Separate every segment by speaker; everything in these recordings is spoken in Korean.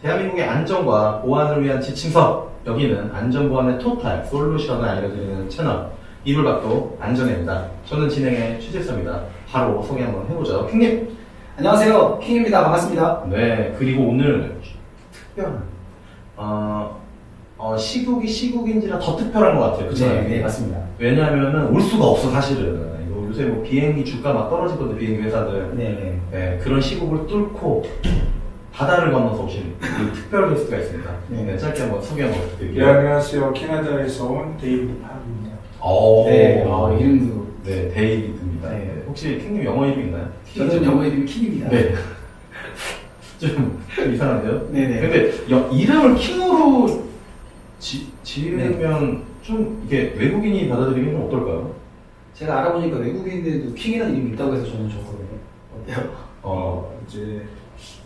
Speaker 1: 대한민국의 안전과 보안을 위한 지침서. 여기는 안전보안의 토탈 솔루션을 알려드리는 채널 이불각도 안전해입니다. 저는 진행의 최재서입니다. 바로 소개 한번 해보죠. 킹님.
Speaker 2: 안녕하세요, 킹입니다. 반갑습니다.
Speaker 1: 네, 그리고 오늘 특별한 시국이 시국인지라 더 특별한 것 같아요. 그쵸?
Speaker 2: 네, 맞습니다.
Speaker 1: 왜냐하면은 올 수가 없어 사실은. 요새 뭐 비행기 주가 막 떨어지거든, 비행기 회사들.
Speaker 2: 네.
Speaker 1: 그런 시국을 뚫고 바다를 건너서 오신 그 특별 게스트가 있습니다. 네, 짧게 한번 소개 한번 부탁드릴게요.
Speaker 3: 네, 안녕하세요. 캐나다에서 온 데이비드 팝입니다.
Speaker 1: 네,
Speaker 2: 이름도.
Speaker 1: 네, 데이비드입니다.
Speaker 2: 네.
Speaker 1: 혹시 킹님 영어 이름 있나요?
Speaker 2: 저는 영어 이름이 킹입니다.
Speaker 1: 네. 좀 이상한데요?
Speaker 2: 네네.
Speaker 1: 근데 이름을 킹으로 지으면 좀 이게 외국인이 받아들이기는 좀 어떨까요?
Speaker 2: 제가 알아보니까 외국인들도 킹이라는 이름이 있다고 해서 저는 줬거든요. 어때요?
Speaker 3: 이제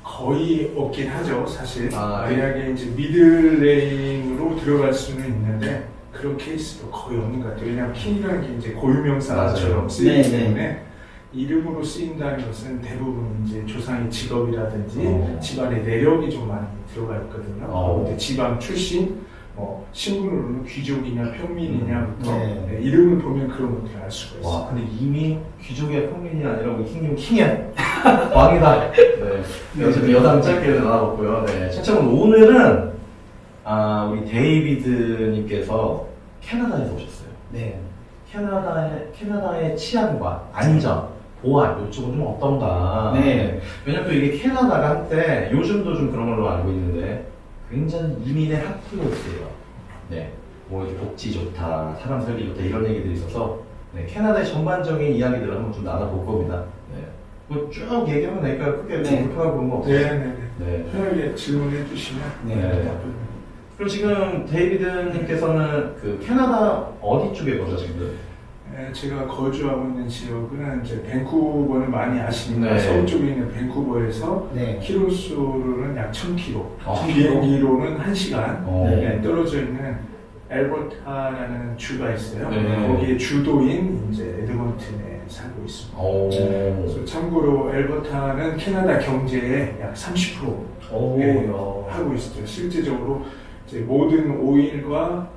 Speaker 3: 거의 없긴 하죠, 사실.
Speaker 1: 아,
Speaker 3: 만약에 이제 미들네임으로 들어갈 수는 있는데 그런 케이스도 거의 없는 것 같아요. 왜냐하면 킹이라는 게 이제 고유명사처럼
Speaker 1: 맞아요.
Speaker 3: 쓰이기
Speaker 2: 네,
Speaker 3: 때문에 이름으로 쓰인다는 것은 대부분 이제 조상의 직업이라든지 집안의 내력이 좀 많이 들어가 있거든요. 근데 집안 출신, 뭐 신분으로는 귀족이냐 평민이냐부터
Speaker 2: 네.
Speaker 3: 이름을 보면 그런 것들을 알 수가 있어요.
Speaker 1: 와, 근데 이미 귀족의 평민이 아니라 우리 킹님은 킹이야. 왕이다. 네. 어쨌든 여담 짧게 나눠봤고요. 네. 최첨은 오늘은 우리 데이비드님께서 캐나다에서 오셨어요.
Speaker 2: 네.
Speaker 1: 캐나다의 치안과 안전, 보안 이쪽은 좀 어떤가.
Speaker 2: 네.
Speaker 1: 왜냐면 또 이게 캐나다가 한때 요즘도 좀 그런 걸로 알고 있는데 굉장히 이민의 핫플레이스예요. 네. 뭐 이렇게 복지 좋다, 사람 살기 좋다 이런 얘기들이 있어서 네, 캐나다의 전반적인 이야기들을 한번 좀 나눠볼 겁니다. 네. 뭐 쭉 얘기하면 되니까 크게
Speaker 2: 네.
Speaker 1: 불편하고 그런 거 없어요.
Speaker 3: 네네네.
Speaker 1: 네.
Speaker 3: 편하게 질문해 주시면
Speaker 2: 네.
Speaker 3: 답변.
Speaker 1: 그럼 지금 데이비드님께서는 그 캐나다 어디 쪽에 거주하시는데요?
Speaker 3: 제가 거주하고 있는 지역은 이제 밴쿠버는 많이 아시니까
Speaker 1: 네.
Speaker 3: 서울 쪽에 있는 밴쿠버에서
Speaker 2: 네.
Speaker 3: 키로수로는 약 1000km,
Speaker 1: 아,
Speaker 3: 비행기로는 1시간
Speaker 1: 네.
Speaker 3: 떨어져 있는 엘버타라는 주가 있어요.
Speaker 1: 네.
Speaker 3: 거기에 주도인 이제 에드먼튼에 살고 있습니다. 그래서 참고로 엘버타는 캐나다 경제의 약 30% 예, 하고 있죠. 실제적으로 이제 모든 오일과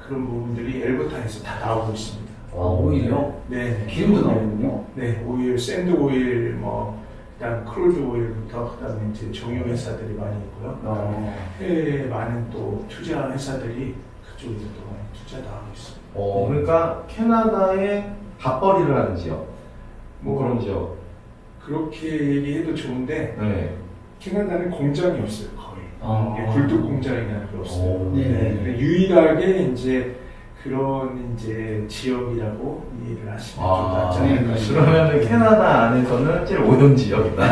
Speaker 3: 그런 부분들이 엘버타에서 다 나오고 있습니다.
Speaker 2: 오일이요?
Speaker 3: 네.
Speaker 2: 기름도 나오는군요.
Speaker 3: 네, 오일, 샌드 오일, 뭐 그다음 크루즈 오일부터 그다음에 이제 정유 회사들이 많이 있고요. 해외에 많은 또 투자 회사들이 그쪽에서 또 많이 투자도 하고 있습니다.
Speaker 1: 그러니까 캐나다의 밥벌이를 하는 지역, 뭐 그런 지역.
Speaker 3: 그렇게 얘기해도 좋은데
Speaker 1: 네.
Speaker 3: 캐나다는 공장이 없어요, 거의. 이게 굴뚝 공장이라는 게 없어요.
Speaker 2: 네.
Speaker 3: 유일하게 이제 그런 이제 지역이라고 이해를 하시면 좀 낫지 않을까 싶어요.
Speaker 1: 그러면 캐나다 안에서는 제일 오염 지역이다.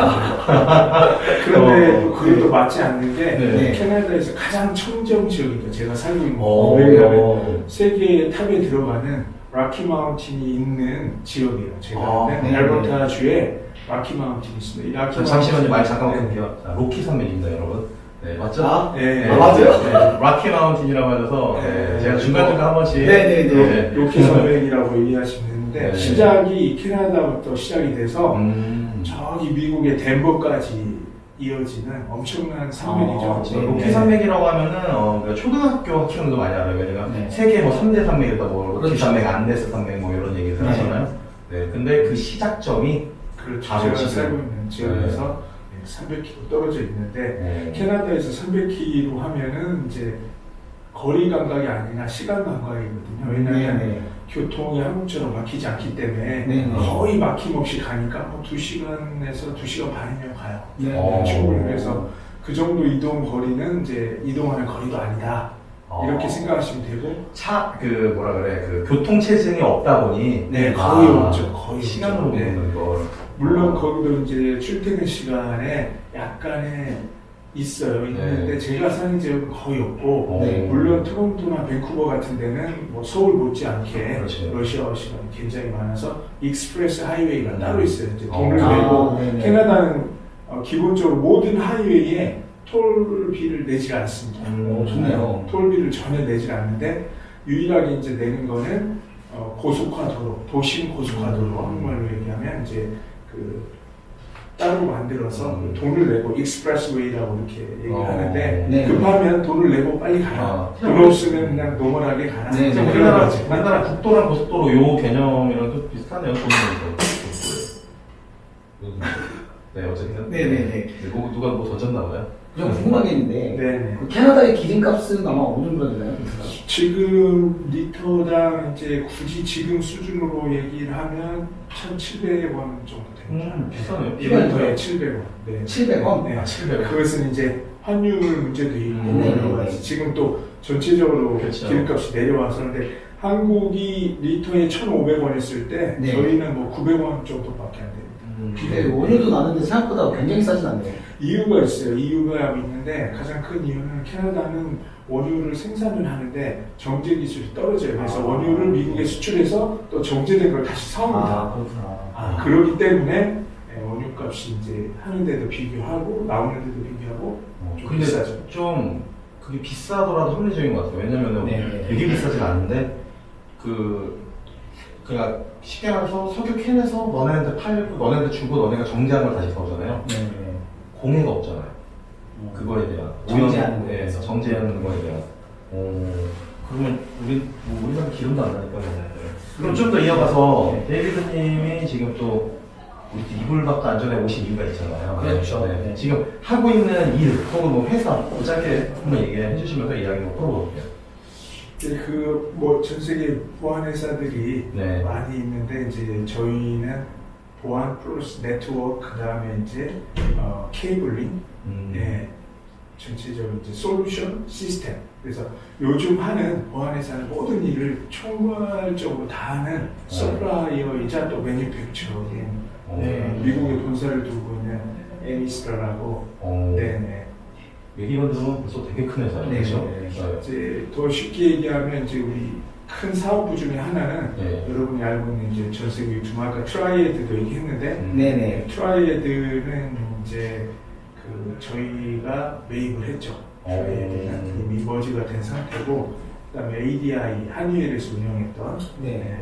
Speaker 3: 그런데 또 그것도 맞지 않는 게
Speaker 1: 네.
Speaker 3: 캐나다에서 가장 청정 지역입니다. 제가 살고 있는
Speaker 1: 오.
Speaker 3: 왜냐하면 세계 탑에 들어가는 라키 마운틴이 있는 지역이에요. 제가
Speaker 1: 네.
Speaker 3: 엘버타 주에 라키 마운틴이 있습니다. 이 라키
Speaker 1: 잠시만요, 말 잠깐만
Speaker 3: 네.
Speaker 1: 볼게요. 로키 산맥입니다, 여러분. 네, 맞죠?
Speaker 3: 네.
Speaker 2: 맞아요?
Speaker 1: 네, 라키 마운틴이라고 해서
Speaker 3: 네.
Speaker 1: 제가 중간중간 한 번씩
Speaker 2: 네.
Speaker 3: 로키 산맥이라고 얘기하시면 되는데
Speaker 1: 네.
Speaker 3: 시작이 캐나다부터 시작이 돼서
Speaker 1: 음.
Speaker 3: 저기 미국의 덴버까지 이어지는 엄청난 산맥이죠.
Speaker 1: 네. 로키 산맥이라고 하면은 그러니까 초등학교 학생들도 많이 알아요. 왜냐면
Speaker 2: 네.
Speaker 1: 세계 뭐 3대 산맥이다, 뭐 로키
Speaker 2: 그렇죠.
Speaker 1: 산맥, 안데스 산맥 뭐 이런 얘기를
Speaker 2: 네.
Speaker 1: 하잖아요. 네, 근데 그 시작점이
Speaker 3: 그렇죠.
Speaker 1: 바로
Speaker 3: 제가
Speaker 1: 지금.
Speaker 3: 살고 있는 지역에서 300km 떨어져 있는데 캐나다에서 300km 하면은 이제 거리 감각이 아니라 시간 감각이거든요. 왜냐하면
Speaker 2: 네.
Speaker 3: 교통이 한국처럼 막히지 않기 때문에
Speaker 2: 네.
Speaker 3: 거의 막힘없이 가니까 뭐 2시간에서 2시간 반이면 가요.
Speaker 2: 네.
Speaker 3: 충분히. 그래서 그 정도 이동 거리는 이제 이동하는 거리도 아니다. 이렇게 생각하시면 되고.
Speaker 1: 그 뭐라 그래, 그 교통체증이 없다 보니
Speaker 3: 네, 거의 없죠. 거의
Speaker 1: 시간으로
Speaker 3: 없죠. 네.
Speaker 1: 보는 걸.
Speaker 3: 물론 거기도 이제 출퇴근 시간에 약간의 있어요. 있는데 제가 사는 지역은 거의 없고
Speaker 1: 네.
Speaker 3: 물론 토론토나 밴쿠버 같은 데는 뭐 서울 못지않게
Speaker 1: 그렇죠.
Speaker 3: 러시아어 시간이 굉장히 많아서 익스프레스 하이웨이가 따로 있어요. 이제 돈을 내고
Speaker 2: 네네.
Speaker 3: 캐나다는 기본적으로 모든 하이웨이에 톨비를 내지 않습니다.
Speaker 2: 좋네요.
Speaker 3: 톨비를 전혀 내지 않는데 유일하게 이제 내는 거는 고속화도로, 도심 고속화도로 한국말로 얘기하면 이제 그 따로 만들어서 돈을 내고 익스프레스웨이라고 이렇게 얘기하는데
Speaker 2: 네.
Speaker 3: 급하면 돈을 내고 빨리 가라. 돈 없으면 그냥 노멀하게 가라.
Speaker 2: 네, 네.
Speaker 1: 우리나라 국도랑 고속도로 요 개념이랑 좀 비슷하네요. 돈이 네, 어쨌든.
Speaker 2: 네네네.
Speaker 1: 누가 뭐 던졌나 봐요?
Speaker 2: 좀 궁금한 게 있는데
Speaker 3: 네네.
Speaker 2: 그 캐나다의 기준값은 아마 어느 정도 되나요?
Speaker 3: 지금 리터당 이제 굳이 지금 수준으로 얘기를 하면 1,700원 정도 됩니다.
Speaker 1: 비싸네요.
Speaker 3: 1리터에 700원. 네.
Speaker 2: 700원?
Speaker 3: 네.
Speaker 1: 700원.
Speaker 3: 그것은 이제 환율 문제도 있고
Speaker 2: 네.
Speaker 3: 여러 가지. 지금 또 전체적으로
Speaker 1: 그렇죠.
Speaker 3: 기름값이 내려와서 근데 한국이 리터에 1,500원 했을 때
Speaker 2: 네.
Speaker 3: 저희는 뭐 900원 정도밖에 안 됩니다.
Speaker 2: 근데 원유도 나는데 생각보다 굉장히 싸진 않네요.
Speaker 3: 이유가 있어요. 이유가 있는데 가장 큰 이유는 캐나다는 원유를 생산을 하는데 정제 기술이 떨어져요. 그래서 원유를 미국에 수출해서 또 정제된 걸 다시 사옵니다.
Speaker 2: 그렇구나.
Speaker 3: 그렇기 때문에 원유값이 이제 하는 데도 비교하고 나오는 데도 비교하고 좀
Speaker 1: 근데
Speaker 3: 비싸죠.
Speaker 1: 좀 그게 비싸더라도 합리적인 것 같아요. 왜냐면은
Speaker 2: 네.
Speaker 1: 되게 비싸진 않은데 그냥 쉽게 말해서 석유 캔에서 너네한테 팔고 너네한테 주고 너네가 정제한 걸 다시 사오잖아요.
Speaker 2: 네.
Speaker 1: 공해가 없잖아요. 그거에 대한
Speaker 2: 정제하는
Speaker 1: 오염,
Speaker 2: 거에
Speaker 1: 정제하는 거에 대한. 그러면 우리나라 기름도 안 나니까. 그럼 좀 더 이어가서 데이비드님이 지금 또 우리 이불밖에 안전에 오신 이유가 있잖아요.
Speaker 2: 그렇죠.
Speaker 1: 네. 지금 하고 있는 일 혹은 뭐 회사 뭐 짧게 한번 얘기해 주시면서 이야기 한번 풀어볼게요.
Speaker 3: 뭐 전 세계 보안 회사들이
Speaker 1: 네.
Speaker 3: 많이 있는데 이제 저희는 보안 플러스 네트워크 그다음에 이제 케이블링, 네, 전체적으로 이제 솔루션 시스템. 그래서 요즘 하는 보안 회사는 모든 일을 총괄적으로 다 하는 서플라이어이자 또 매니팩처러인 미국에 본사를 두고 있는 에미스라라고. 네네.
Speaker 1: 얘기만 들으면 벌써 되게 큰 회사예요.
Speaker 2: 네.
Speaker 1: 그렇죠?
Speaker 3: 이제 더 쉽게 얘기하면 이제 우리 큰 사업부 중에 하나는 여러분이 알고 있는 이제 전 세계 유튜브 아까 트라이에드도 얘기했는데
Speaker 2: 네네.
Speaker 3: 트라이에드는 이제 저희가 매입을 했죠. 트라이에드는 이미 머지가 된 상태고 그다음에 ADI 한유엘에서 운영했던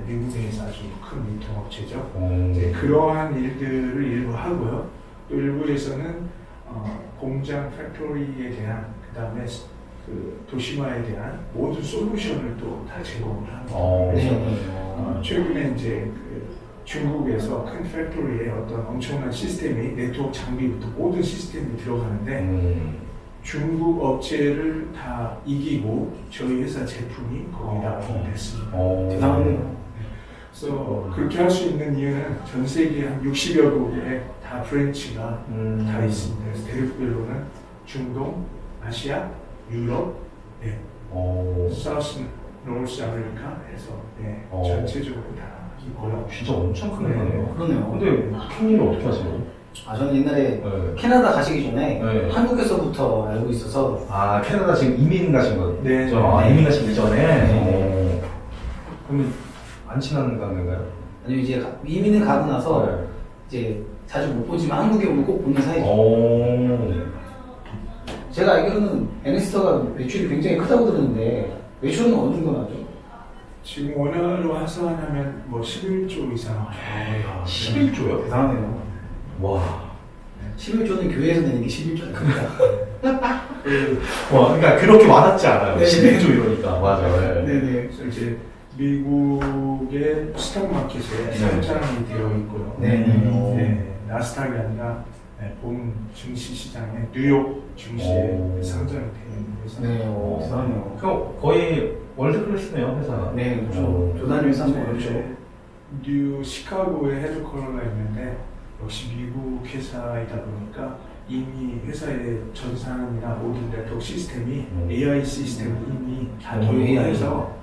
Speaker 3: 미국에서 아주 큰 유통업체죠. 이제 그러한 일들을 일부 하고요. 또 일부에서는 공장 팩토리에 대한 그다음에 도시화에 대한 모든 솔루션을 또 다 제공을 합니다. 그래서 최근에 이제 중국에서 큰 팩토리에 어떤 엄청난 시스템이 네트워크 장비부터 모든 시스템이 들어가는데 중국 업체를 다 이기고 저희 회사 제품이 거기다 포함됐습니다.
Speaker 2: 대단하네요.
Speaker 3: 그래서 그렇게 할 수 있는 이유는 전 세계 한 60여 국에 다 브랜치가 다 있습니다. 그래서 대륙별로는 중동, 아시아, 유럽, 사우스, 노스 아메리카 해서 전체적으로 다 있고요.
Speaker 1: 진짜 엄청 큰 회사네요.
Speaker 2: 그러네요.
Speaker 1: 근데 캔일을 어떻게 하시나요?
Speaker 2: 저는 옛날에 캐나다 가시기 전에 한국에서부터 알고 있어서.
Speaker 1: 캐나다 지금 이민 가신 거죠?
Speaker 3: 네.
Speaker 1: 이민 가시기 이전에? 그러면 안 친한 관계인가요?
Speaker 2: 아니요, 이제 이민을 가고 나서 이제 자주 못 보지만 한국에 오면 꼭 보는 사이죠. 제가 알기로는 에네스터가 매출이 굉장히 크다고 들었는데 매출은 어느 정도 나죠?
Speaker 3: 지금 원화로 환산하면 뭐 11조 이상.
Speaker 1: 11조요?
Speaker 2: 대단하네요.
Speaker 1: 와.
Speaker 2: 11조는 교회에서 내는 게 11조는 큽니다.
Speaker 1: 그러니까 그렇게 와닿지 않아요.
Speaker 2: 네.
Speaker 1: 11조 이러니까. 맞아요.
Speaker 2: 네네.
Speaker 3: 그래서 이제 미국의 스탁 마켓에 상장이 되어 있고요. 나스닥이 아니라 본 증시 시장에 뉴욕 증시에 상장이 되어 있는 회사.
Speaker 2: 대단하네요.
Speaker 1: 그럼 거의 월드 클래스네요, 회사가.
Speaker 2: 네, 그렇죠. 조단위 회사 한번 그렇죠.
Speaker 3: 뉴 시카고에 헤드쿼터가 있는데 역시 미국 회사이다 보니까 이미 회사의 전산이나 모든 네트워크 시스템이 AI 시스템이 이미 다 도입해서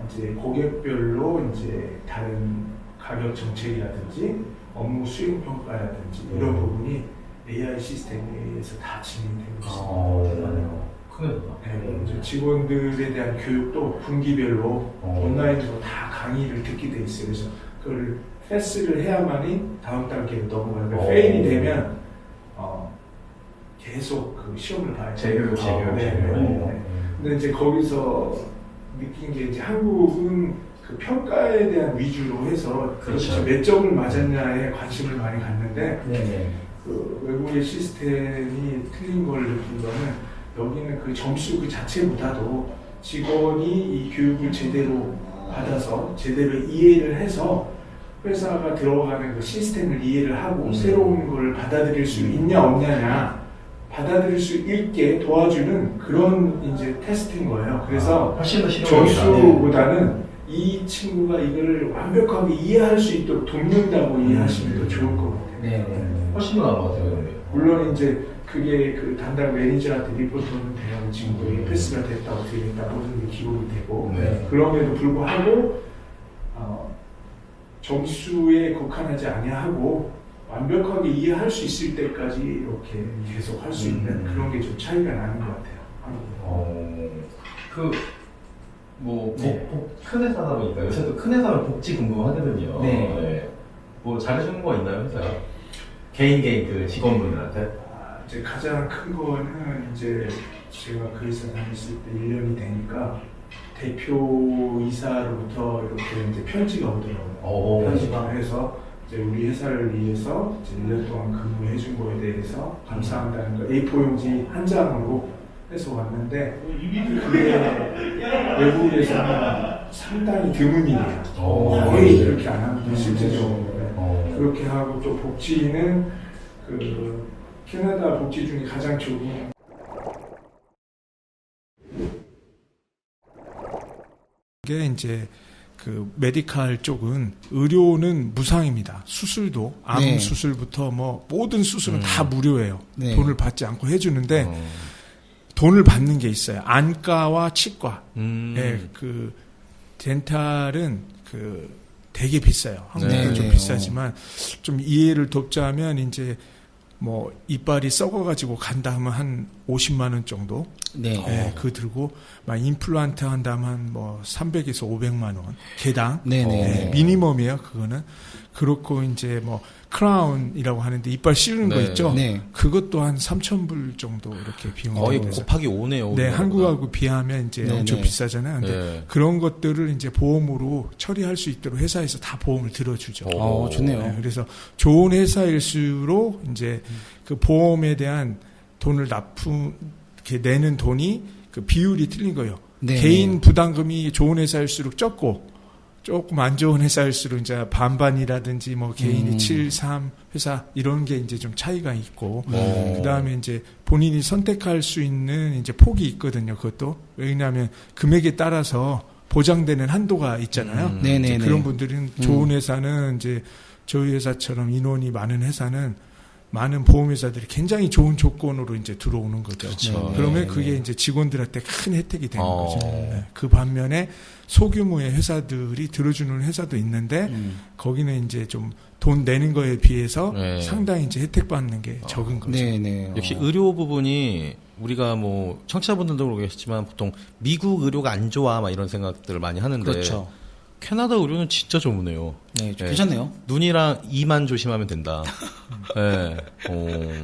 Speaker 3: 이제 고객별로 이제 다른 가격 정책이라든지 업무 수행 평가라든지 이런 부분이 AI 시스템에 의해서 다 진행되고 있습니다.
Speaker 1: 대단해요. 큰 회사다.
Speaker 3: 이제 직원들에 대한 교육도 분기별로 온라인으로 다 강의를 듣게 돼 있어요. 그래서 그걸 패스를 해야만이 다음 단계로 넘어가는데 페일이 되면 계속 그 시험을 봐야 돼요.
Speaker 1: 재교육.
Speaker 3: 근데 이제 거기서 느낀 게 이제 한국은 그 평가에 대한 위주로 해서
Speaker 1: 그렇죠.
Speaker 3: 몇 점을 맞았냐에 관심을 많이 갖는데
Speaker 2: 네네.
Speaker 3: 그 외국의 시스템이 틀린 걸 느낀 거는 여기는 그 점수 그 자체보다도 직원이 이 교육을 제대로 받아서 제대로 이해를 해서 회사가 들어가는 그 시스템을 이해를 하고 새로운 걸 받아들일 수 있냐 없냐냐 받아들일 수 있게 도와주는 그런 이제 테스트인 거예요. 그래서
Speaker 1: 훨씬 더 실용적이다.
Speaker 3: 점수보다는 이 친구가 이거를 완벽하게 이해할 수 있도록 돕는다고 이해하시면 더 좋을 것 같아요.
Speaker 2: 네.
Speaker 1: 훨씬 더 나은 것 같아요. 그런 게.
Speaker 3: 물론 이제 그게 그 담당 매니저한테 리포트는 돼요. 친구들이 패스가 됐다고 되니까 모든 게 기록이 되고
Speaker 1: 네.
Speaker 3: 그럼에도 불구하고 점수에 국한하지 아니하고 완벽하게 이해할 수 있을 때까지 이렇게 계속 할 수 있는 그런 게 좀 차이가 나는 것 같아요.
Speaker 1: 큰 회사다 보니까 요새 또 큰 회사는 복지 궁금하거든요.
Speaker 2: 네.
Speaker 1: 뭐 잘해주는 거 있나요, 회사가? 개인 그 직원분들한테?
Speaker 3: 이제 가장 큰 거는 이제 제가 그 회사 다녔을 때 1년이 되니까 대표이사로부터 이렇게 이제 편지가 오더라고요. 편지가 해서 이제 우리 회사를 위해서 이제 1년 동안 근무해 준 거에 대해서 감사한다는 거 A4 용지 한 장으로 해서 왔는데 그게 외국에서는 상당히 드문 일이에요. 거의 그렇게 안 합니다. 실제적으로. 그렇게 하고 또 복지는 그 캐나다 복지 중에 가장 좋은
Speaker 4: 게 이제 그 메디칼 쪽은 의료는 무상입니다. 수술도 암
Speaker 2: 네.
Speaker 4: 수술부터 뭐 모든 수술은 다 무료예요.
Speaker 2: 네.
Speaker 4: 돈을 받지 않고 해주는데 돈을 받는 게 있어요. 안과와 치과. 예, 그 덴탈은 그 되게 비싸요. 한국도 좀 비싸지만 좀 이해를 돕자면 이제 뭐 이빨이 썩어가지고 간다 하면 한 50만 원 정도.
Speaker 2: 네.
Speaker 4: 예, 그거 들고 막 임플란트 한다면 뭐 300에서 500만 원 개당.
Speaker 2: 네네.
Speaker 4: 예, 미니멈이에요. 그거는. 그렇고 이제 뭐 크라운이라고 하는데 이빨 씌우는 거 있죠.
Speaker 2: 네.
Speaker 4: 그것도 한 3,000불 정도 이렇게 비용이
Speaker 5: 거의
Speaker 4: 들어서.
Speaker 5: 곱하기 5네요.
Speaker 4: 네, 한국하고 비하면 이제
Speaker 2: 네네.
Speaker 4: 엄청 비싸잖아요. 근데
Speaker 5: 네.
Speaker 4: 그런 것들을 이제 보험으로 처리할 수 있도록 회사에서 다 보험을 들어주죠.
Speaker 2: 좋네요.
Speaker 4: 네, 그래서 좋은 회사일수록 이제 그 보험에 대한 돈을 이렇게 내는 돈이 그 비율이 틀린 거예요.
Speaker 2: 네.
Speaker 4: 개인 부담금이 좋은 회사일수록 적고 조금 안 좋은 회사일수록 이제 반반이라든지 뭐 개인이 7, 3 회사 이런 게 이제 좀 차이가 있고 그 다음에 이제 본인이 선택할 수 있는 이제 폭이 있거든요. 그것도 왜냐하면 금액에 따라서 보장되는 한도가 있잖아요.
Speaker 2: 네네네.
Speaker 4: 이제 그런 분들은 좋은 회사는 이제 저희 회사처럼 인원이 많은 회사는 많은 보험회사들이 굉장히 좋은 조건으로 이제 들어오는 거죠.
Speaker 5: 그렇죠.
Speaker 4: 그러면 그게 이제 직원들한테 큰 혜택이 되는 거죠. 네. 그 반면에 소규모의 회사들이 들어주는 회사도 있는데 거기는 이제 좀 돈 내는 거에 비해서
Speaker 5: 네.
Speaker 4: 상당히 이제 혜택 받는 게 적은 거죠.
Speaker 2: 네네.
Speaker 5: 역시 의료 부분이 우리가 뭐 청취자분들도 그러겠지만 보통 미국 의료가 안 좋아 막 이런 생각들을 많이 하는데
Speaker 2: 그렇죠.
Speaker 5: 캐나다 의료는 진짜 좋으네요.
Speaker 2: 네, 좀 괜찮네요.
Speaker 5: 눈이랑 이만 조심하면 된다. 네.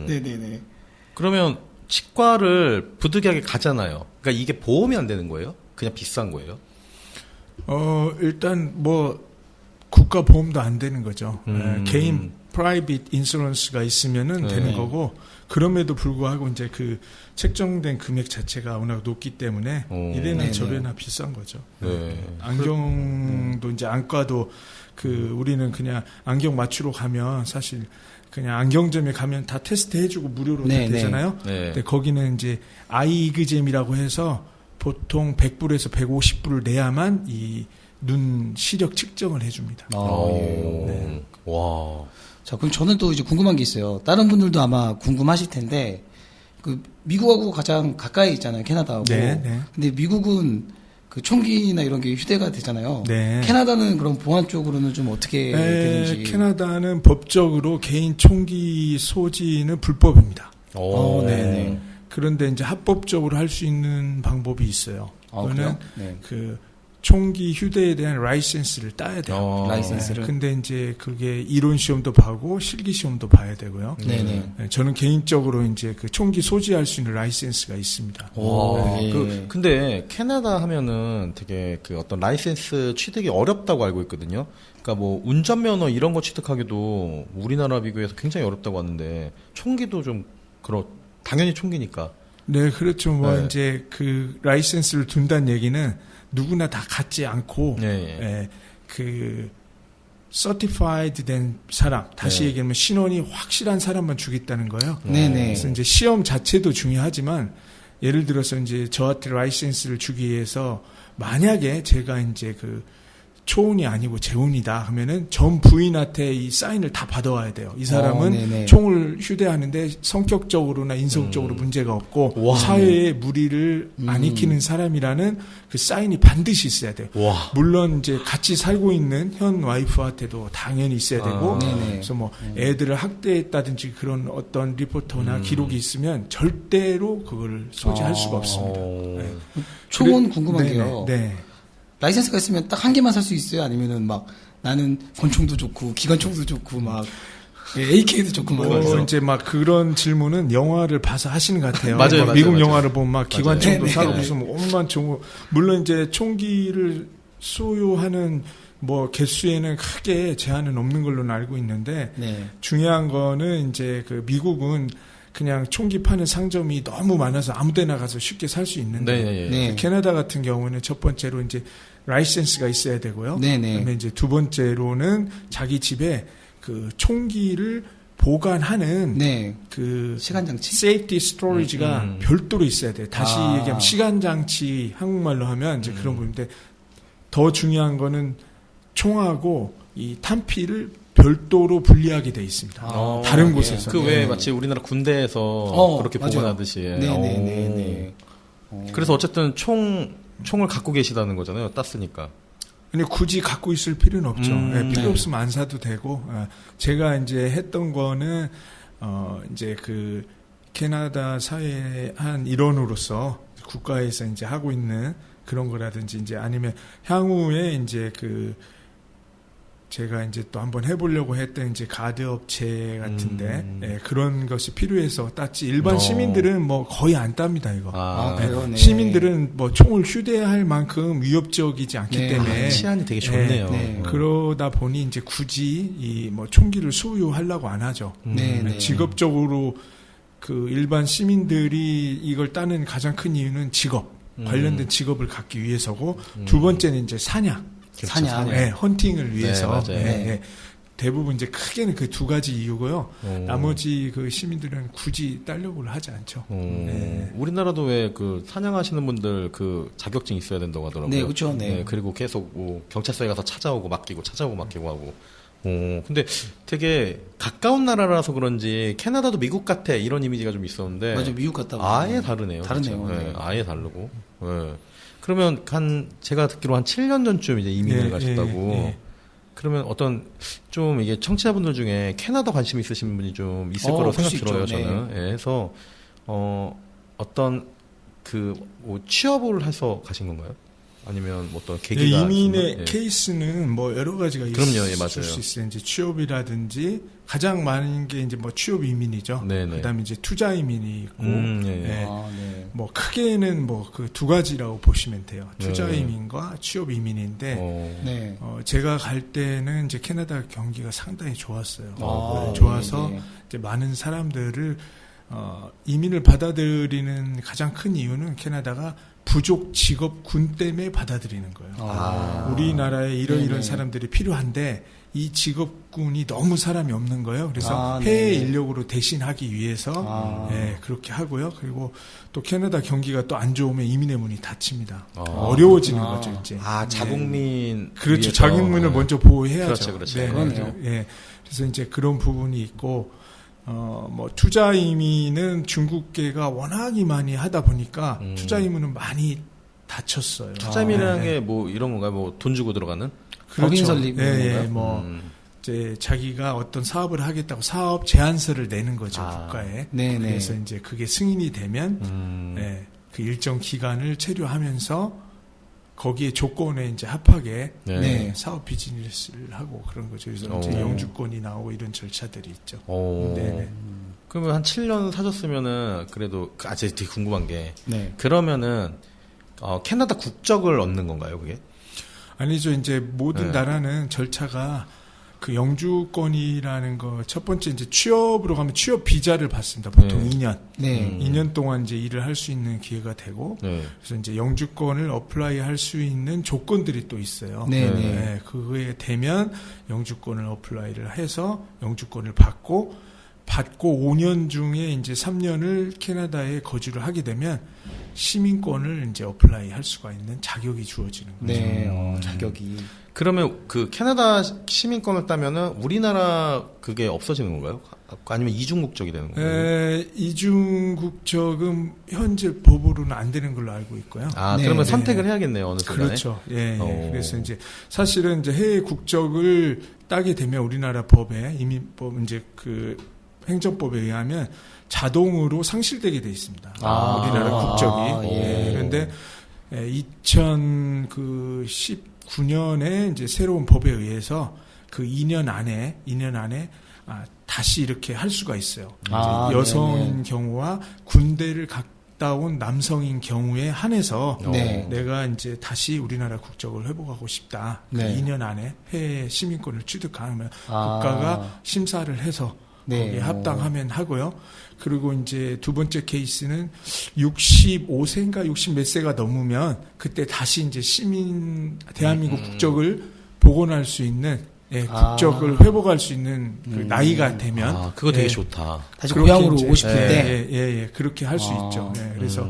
Speaker 2: 네네네.
Speaker 5: 그러면 치과를 부득이하게 가잖아요. 그러니까 이게 보험이 안 되는 거예요? 그냥 비싼 거예요?
Speaker 4: 일단 뭐 국가 보험도 안 되는 거죠. 개인 프라이빗 인슈런스가 있으면은 되는 거고 그럼에도 불구하고 이제 그 책정된 금액 자체가 워낙 높기 때문에 이래나
Speaker 2: 네네.
Speaker 4: 저래나 비싼 거죠.
Speaker 5: 네.
Speaker 4: 안경도 이제 안과도 그 우리는 그냥 안경 맞추러 가면 사실 그냥 안경점에 가면 다 테스트 해주고 무료로
Speaker 2: 네,
Speaker 4: 다 되잖아요.
Speaker 5: 네.
Speaker 4: 근데 거기는 이제 아이 이그잼이라고 해서 보통 100불에서 150불을 내야만 이 눈 시력 측정을 해줍니다.
Speaker 5: 네. 와.
Speaker 2: 자, 그럼 저는 또 이제 궁금한 게 있어요. 다른 분들도 아마 궁금하실 텐데, 그, 미국하고 가장 가까이 있잖아요, 캐나다하고.
Speaker 4: 네, 네.
Speaker 2: 근데 미국은 그 총기나 이런 게 휴대가 되잖아요.
Speaker 4: 네.
Speaker 2: 캐나다는 그럼 보안 쪽으로는 좀 어떻게 되는지.
Speaker 4: 캐나다는 법적으로 개인 총기 소지는 불법입니다.
Speaker 2: 네네.
Speaker 4: 그런데 이제 합법적으로 할 수 있는 방법이 있어요. 그거는
Speaker 2: 그래요? 네.
Speaker 4: 그 총기 휴대에 대한 라이센스를 따야 돼요.
Speaker 2: 라이센스를.
Speaker 4: 근데 이제 그게 이론 시험도 봐고 실기 시험도 봐야 되고요.
Speaker 2: 네네.
Speaker 4: 네, 저는 개인적으로 이제 그 총기 소지할 수 있는 라이센스가 있습니다.
Speaker 5: 와,
Speaker 2: 예.
Speaker 5: 근데 캐나다 하면은 되게 그 어떤 라이센스 취득이 어렵다고 알고 있거든요. 그러니까 뭐 운전면허 이런 거 취득하기도 우리나라 비교해서 굉장히 어렵다고 하는데 총기도 좀 당연히 총기니까.
Speaker 4: 네, 그렇죠. 뭐
Speaker 5: 네.
Speaker 4: 이제 그 라이센스를 둔다는 얘기는 누구나 다 갖지 않고
Speaker 5: 예.
Speaker 4: 그 certified 된 사람, 다시
Speaker 5: 네.
Speaker 4: 얘기하면 신원이 확실한 사람만 주겠다는 거예요.
Speaker 2: 네네.
Speaker 4: 그래서 이제 시험 자체도 중요하지만 예를 들어서 이제 저한테 라이센스를 주기 위해서 만약에 제가 이제 그 초운이 아니고 재운이다 하면은 전 부인한테 이 사인을 다 받아와야 돼요. 이 사람은
Speaker 2: 네네.
Speaker 4: 총을 휴대하는데 성격적으로나 인성적으로 문제가 없고
Speaker 5: 와.
Speaker 4: 사회에 무리를 안 익히는 사람이라는 그 사인이 반드시 있어야 돼요.
Speaker 5: 와.
Speaker 4: 물론 이제 같이 살고 있는 현 와이프한테도 당연히 있어야 되고
Speaker 2: 네네.
Speaker 4: 그래서 뭐 애들을 학대했다든지 그런 어떤 리포터나 기록이 있으면 절대로 그걸 소지할 수가 없습니다. 네.
Speaker 2: 총은 궁금한 게요.
Speaker 4: 네.
Speaker 2: 라이센스가 있으면 딱 한 개만 살 수 있어요? 아니면은 막 나는 권총도 좋고 기관총도 좋고 막 AK도 좋고 막 그래서
Speaker 4: 이제 막 그런 질문은 영화를 봐서 하시는 것 같아요.
Speaker 5: 맞아요,
Speaker 4: 막 미국
Speaker 5: 맞아요.
Speaker 4: 영화를 보면 막 기관총도
Speaker 2: 맞아요.
Speaker 4: 사고
Speaker 2: 네네.
Speaker 4: 무슨 온만 총 물론 이제 총기를 소유하는 뭐 개수에는 크게 제한은 없는 걸로는 알고 있는데
Speaker 2: 네.
Speaker 4: 중요한 거는 이제 그 미국은 그냥 총기 파는 상점이 너무 많아서 아무데나 가서 쉽게 살 수 있는데
Speaker 5: 네.
Speaker 2: 네.
Speaker 4: 캐나다 같은 경우는 첫 번째로 이제 라이센스가 있어야 되고요.
Speaker 2: 네네.
Speaker 4: 그다음에 이제 두 번째로는 자기 집에 그 총기를 보관하는
Speaker 2: 네.
Speaker 4: 그
Speaker 2: 시간 장치.
Speaker 4: 세이프티 스토리지가 별도로 있어야 돼. 다시
Speaker 2: 아.
Speaker 4: 얘기하면 시간 장치 한국말로 하면 이제 그런 부분인데 더 중요한 거는 총하고 이 탄피를 별도로 분리하게 돼 있습니다. 다른
Speaker 2: 예.
Speaker 4: 곳에서.
Speaker 5: 그 외에 마치 우리나라 군대에서 그렇게
Speaker 2: 맞아요.
Speaker 5: 보관하듯이.
Speaker 2: 네네네네.
Speaker 5: 그래서 어쨌든 총을 갖고 계시다는 거잖아요. 땄으니까.
Speaker 4: 근데 굳이 갖고 있을 필요는 없죠. 예, 필요
Speaker 2: 네.
Speaker 4: 없으면 안 사도 되고. 제가 이제 했던 거는 이제 그 캐나다 사회의 한 일원으로서 국가에서 이제 하고 있는 그런 거라든지 이제 아니면 향후에 이제 그 제가 이제 또 한번 해보려고 했던 이제 가드 업체 같은데 예, 그런 것이 필요해서 땄지 일반 시민들은 뭐 거의 안 땁니다 이거.
Speaker 2: 아,
Speaker 4: 예,
Speaker 2: 그러네.
Speaker 4: 시민들은 뭐 총을 휴대할 만큼 위협적이지 않기
Speaker 2: 네.
Speaker 4: 때문에
Speaker 5: 치안이 되게 좋네요.
Speaker 2: 네.
Speaker 4: 그러다 보니 이제 굳이 이 뭐 총기를 소유하려고 안 하죠.
Speaker 2: 네네.
Speaker 4: 직업적으로 그 일반 시민들이 이걸 따는 가장 큰 이유는 직업 관련된 직업을 갖기 위해서고 두 번째는 이제 사냥.
Speaker 2: 사냥.
Speaker 4: 네, 헌팅을 위해서.
Speaker 5: 맞아요.
Speaker 4: 네. 대부분 이제 크게는 그 두 가지 이유고요. 나머지 그 시민들은 굳이 따려고 하지 않죠. 네.
Speaker 5: 우리나라도 왜 그 사냥하시는 분들 그 자격증 있어야 된다고 하더라고요.
Speaker 2: 네, 그렇죠. 네.
Speaker 5: 그리고 계속 뭐 경찰서에 가서 찾아오고 맡기고 하고. 근데 되게 가까운 나라라서 그런지 캐나다도 미국 같아 이런 이미지가 좀 있었는데
Speaker 2: 맞아, 미국 같다고.
Speaker 5: 아예 다르네요.
Speaker 2: 다르네요.
Speaker 5: 그렇죠?
Speaker 2: 네.
Speaker 5: 아예 다르고. 네. 그러면 제가 듣기로 한 7년 전쯤 이제 이민을 가셨다고. 그러면 어떤 좀 이게 청취자분들 중에 캐나다 관심 있으신 분이 좀 있을 거라고
Speaker 2: 그럴
Speaker 5: 생각
Speaker 2: 수
Speaker 5: 들어요,
Speaker 2: 있죠.
Speaker 5: 저는. 예, 그래서 어떤 뭐 취업을 해서 가신 건가요? 아니면 뭐 어떤 계기가
Speaker 4: 이민의
Speaker 5: 있었나요? 예.
Speaker 4: 케이스는 뭐 여러 가지가
Speaker 5: 그럼요, 예,
Speaker 4: 있을
Speaker 5: 맞아요.
Speaker 4: 수 있어요. 이제 취업이라든지 가장 많은 게 이제 뭐 취업 이민이죠.
Speaker 5: 네네.
Speaker 4: 그다음에 이제 투자 이민이 있고,
Speaker 5: 예.
Speaker 4: 예.
Speaker 2: 아, 네.
Speaker 4: 뭐 크게는 뭐 그 두 가지라고 보시면 돼요. 투자
Speaker 5: 네.
Speaker 4: 이민과 취업 이민인데.
Speaker 2: 네.
Speaker 4: 제가 갈 때는 이제 캐나다 경기가 상당히 좋았어요.
Speaker 2: 아,
Speaker 4: 좋아서
Speaker 2: 네.
Speaker 4: 이제 많은 사람들을 이민을 받아들이는 가장 큰 이유는 캐나다가 부족 직업군 때문에 받아들이는 거예요.
Speaker 2: 아.
Speaker 4: 우리나라에 이런
Speaker 2: 네네.
Speaker 4: 사람들이 필요한데 이 직업군이 너무 사람이 없는 거예요. 그래서
Speaker 2: 아,
Speaker 4: 해외
Speaker 2: 네.
Speaker 4: 인력으로 대신하기 위해서
Speaker 2: 아.
Speaker 4: 그렇게 하고요. 그리고 또 캐나다 경기가 또 안 좋으면 이민의 문이 닫힙니다.
Speaker 5: 아.
Speaker 4: 어려워지는
Speaker 2: 아.
Speaker 4: 거죠, 이제.
Speaker 5: 자국민.
Speaker 4: 그렇죠.
Speaker 5: 위해서.
Speaker 4: 자국민을 먼저 보호해야죠.
Speaker 5: 그렇죠.
Speaker 4: 네,
Speaker 2: 그러네요.
Speaker 4: 예. 그래서 이제 그런 부분이 있고, 뭐 투자 이민은 중국계가 워낙이 많이 하다 보니까 투자 이민은 많이 다쳤어요.
Speaker 5: 투자민이라는
Speaker 4: 네.
Speaker 5: 게 뭐 이런 건가요? 뭐 돈 주고 들어가는?
Speaker 2: 법인 설립 이런
Speaker 4: 예,
Speaker 2: 건가요?
Speaker 4: 뭐 이제 자기가 어떤 사업을 하겠다고 사업 제안서를 내는 거죠, 국가에.
Speaker 2: 네네.
Speaker 4: 그래서 이제 그게 승인이 되면 그 일정 기간을 체류하면서 거기에 조건에 이제 합하게
Speaker 5: 네.
Speaker 4: 사업 비즈니스를 하고 그런 거죠. 그래서
Speaker 5: 오.
Speaker 4: 이제 영주권이 나오고 이런 절차들이 있죠.
Speaker 5: 오.
Speaker 4: 네네.
Speaker 5: 그러면 한 7년 사셨으면은 그래도 제가 되게 궁금한 게
Speaker 2: 네.
Speaker 5: 그러면은 캐나다 국적을 얻는 건가요, 그게?
Speaker 4: 아니죠. 이제 모든
Speaker 5: 네.
Speaker 4: 나라는 절차가 그 영주권이라는 거 첫 번째 이제 취업으로 가면 취업 비자를 받습니다. 보통
Speaker 5: 네.
Speaker 4: 2년.
Speaker 2: 네.
Speaker 4: 2년 동안 이제 일을 할 수 있는 기회가 되고
Speaker 5: 네.
Speaker 4: 그래서 이제 영주권을 어플라이 할 수 있는 조건들이 또 있어요.
Speaker 2: 네,
Speaker 5: 네.
Speaker 2: 네.
Speaker 4: 그거에 되면 영주권을 어플라이를 해서 영주권을 받고 5년 중에 이제 3년을 캐나다에 거주를 하게 되면 시민권을 이제 어플라이 할 수가 있는 자격이 주어지는 거죠.
Speaker 2: 네, 자격이.
Speaker 5: 그러면 그 캐나다 시민권을 따면은 우리나라 그게 없어지는 건가요? 아니면 이중국적이 되는 건가요?
Speaker 4: 이중 국적은 현재 법으로는 안 되는 걸로 알고 있고요.
Speaker 5: 아,
Speaker 2: 네,
Speaker 5: 그러면
Speaker 2: 네.
Speaker 5: 선택을 해야겠네요, 어느 순간에.
Speaker 4: 그렇죠. 예, 예.
Speaker 5: 오.
Speaker 4: 그래서 이제 사실은 이제 해외 국적을 따게 되면 우리나라 법에 이민법 이제 그 행정법에 의하면 자동으로 상실되게 돼 있습니다.
Speaker 2: 아.
Speaker 4: 우리나라 국적이.
Speaker 2: 예.
Speaker 4: 그런데 2019년에 이제 새로운 법에 의해서 그 2년 안에 다시 이렇게 할 수가 있어요.
Speaker 2: 아,
Speaker 4: 이제 여성인
Speaker 2: 네네.
Speaker 4: 경우와 군대를 갔다 온 남성인 경우에 한해서
Speaker 2: 네.
Speaker 4: 내가 이제 다시 우리나라 국적을 회복하고 싶다.
Speaker 2: 네.
Speaker 4: 그 2년 안에 해외 시민권을 취득하면
Speaker 2: 아.
Speaker 4: 국가가 심사를 해서
Speaker 2: 네.
Speaker 4: 거기에 합당하면 하고요. 그리고 이제 두 번째 케이스는 65세인가 60 몇 세가 넘으면 그때 다시 이제 대한민국 국적을 복원할 수 있는 국적을 회복할 수 있는 그 나이가 되면
Speaker 5: 아, 그거 되게
Speaker 4: 예,
Speaker 5: 좋다.
Speaker 2: 다시
Speaker 4: 그렇게
Speaker 2: 고향으로
Speaker 4: 이제,
Speaker 2: 오고 싶을 때.
Speaker 4: 예, 그렇게 할 수
Speaker 2: 아.
Speaker 4: 있죠. 그래서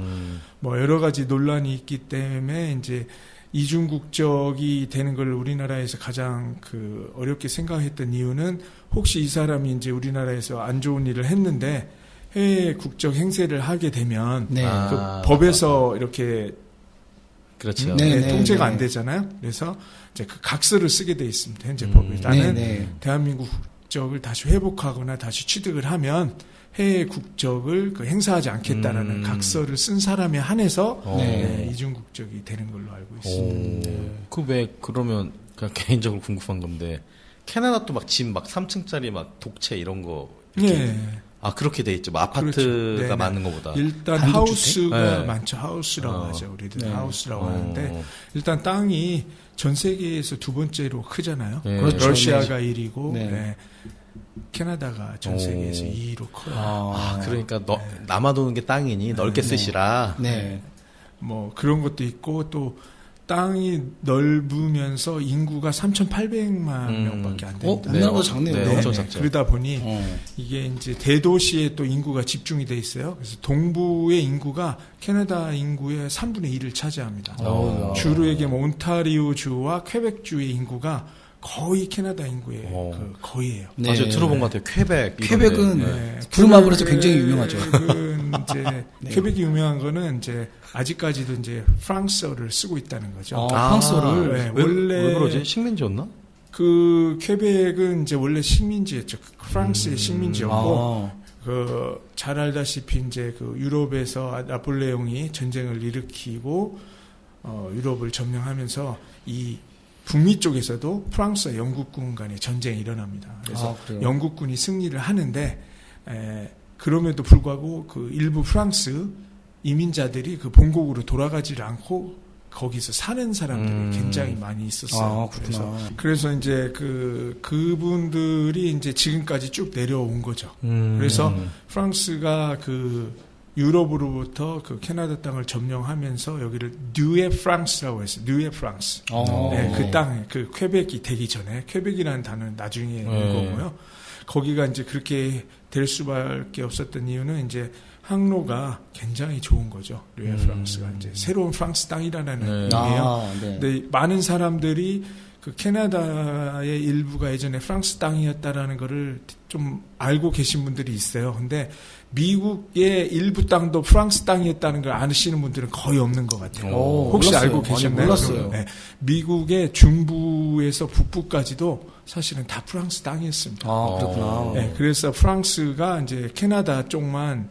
Speaker 4: 뭐 여러 가지 논란이 있기 때문에 이제 이중국적이 되는 걸 우리나라에서 가장 그 어렵게 생각했던 이유는 혹시 이 사람이 이제 우리나라에서 안 좋은 일을 했는데 해외 국적 행세를 하게 되면
Speaker 2: 네.
Speaker 4: 그 법에서 이렇게
Speaker 5: 그렇죠.
Speaker 2: 네, 네,
Speaker 4: 통제가
Speaker 2: 네.
Speaker 4: 안 되잖아요. 그래서 이제 그 각서를 쓰게 돼 있습니다. 현재 법에. 나는
Speaker 2: 네.
Speaker 4: 대한민국 국적을 다시 회복하거나 다시 취득을 하면 해외 국적을 그 행사하지 않겠다라는 각서를 쓴 사람에 한해서
Speaker 2: 네.
Speaker 4: 이중 국적이 되는 걸로 알고 있습니다.
Speaker 5: 그 왜 그러면 그냥 개인적으로 궁금한 건데 캐나다 또 막 집 막 3층짜리 막 독채 이런 거 이렇게
Speaker 4: 네.
Speaker 5: 아 그렇게 돼 있죠. 뭐 아파트가
Speaker 4: 그렇죠. 네,
Speaker 5: 많은 것보다.
Speaker 4: 일단
Speaker 2: 단독주택?
Speaker 4: 하우스가
Speaker 5: 네.
Speaker 4: 많죠. 하우스라고 하죠. 우리들
Speaker 2: 네.
Speaker 4: 하우스라고 하는데 일단 땅이 전 세계에서 두 번째로 크잖아요.
Speaker 5: 네.
Speaker 2: 그렇죠.
Speaker 4: 러시아가 1위고
Speaker 2: 네.
Speaker 4: 캐나다가 전 세계에서 2위로 커요.
Speaker 5: 아, 그러니까 남아도는 게 땅이니 넓게 쓰시라.
Speaker 2: 네.
Speaker 4: 뭐 그런 것도 있고 또 땅이 넓으면서 인구가 3,800만 명밖에 안 됩니다.
Speaker 2: 우리나라보다 작네요.
Speaker 5: 네,
Speaker 2: 네.
Speaker 5: 엄청 작죠.
Speaker 4: 그러다 보니
Speaker 2: 어.
Speaker 4: 이게 이제 대도시에 또 인구가 집중이 돼 있어요. 그래서 동부의 인구가 캐나다 인구의 3분의 1을 차지합니다. 주로 얘기하면 온타리오 주와 퀘벡 주의 인구가 거의 캐나다 인구의 그 거의예요.
Speaker 2: 네.
Speaker 5: 맞아요. 들어본 것 같아요. 퀘벡.
Speaker 2: 퀘벡은
Speaker 5: 이런데.
Speaker 2: 부루마블에서 굉장히 유명하죠.
Speaker 4: 퀘벡은 이제 퀘벡이 유명한 거는 이제 아직까지도 이제 프랑스어를 쓰고 있다는 거죠.
Speaker 2: 프랑스어를
Speaker 4: 네,
Speaker 5: 왜,
Speaker 4: 원래
Speaker 5: 왜 그러지? 식민지였나?
Speaker 4: 그 퀘벡은 이제 원래 식민지였죠. 프랑스의 식민지였고 그 잘 알다시피 이제 그 유럽에서 나폴레옹이 전쟁을 일으키고 유럽을 점령하면서 이 북미 쪽에서도 프랑스와 영국군 간의 전쟁이 일어납니다. 그래서 영국군이 승리를 하는데 그럼에도 불구하고 그 일부 프랑스 이민자들이 그 본국으로 돌아가지를 않고 거기서 사는 사람들이 굉장히 많이 있었어요. 그래서 이제 그분들이 이제 지금까지 쭉 내려온 거죠. 그래서 프랑스가 그 유럽으로부터 그 캐나다 땅을 점령하면서 여기를 뉴에 프랑스라고 했어요. 뉴에 프랑스. 네, 그 땅에 그 퀘벡이 되기 전에 퀘벡이라는 단어는 나중에 온 거고요. 거기가 이제 그렇게 될 수밖에 없었던 이유는 이제 항로가 굉장히 좋은 거죠. 뉴에 프랑스가 이제 새로운 프랑스 땅이라는 의미예요. 근데 많은 사람들이 그 캐나다의 일부가 예전에 프랑스 땅이었다라는 거를 좀 알고 계신 분들이 있어요. 근데 미국의 일부 땅도 프랑스 땅이었다는 걸 아시는 분들은 거의 없는 것 같아요. 혹시
Speaker 2: 몰랐어요.
Speaker 4: 알고 계셨나요?
Speaker 2: 아니, 몰랐어요.
Speaker 4: 네. 미국의 중부에서 북부까지도 사실은 다 프랑스 땅이었습니다.
Speaker 2: 그렇구나.
Speaker 4: 네, 그래서 프랑스가 이제 캐나다 쪽만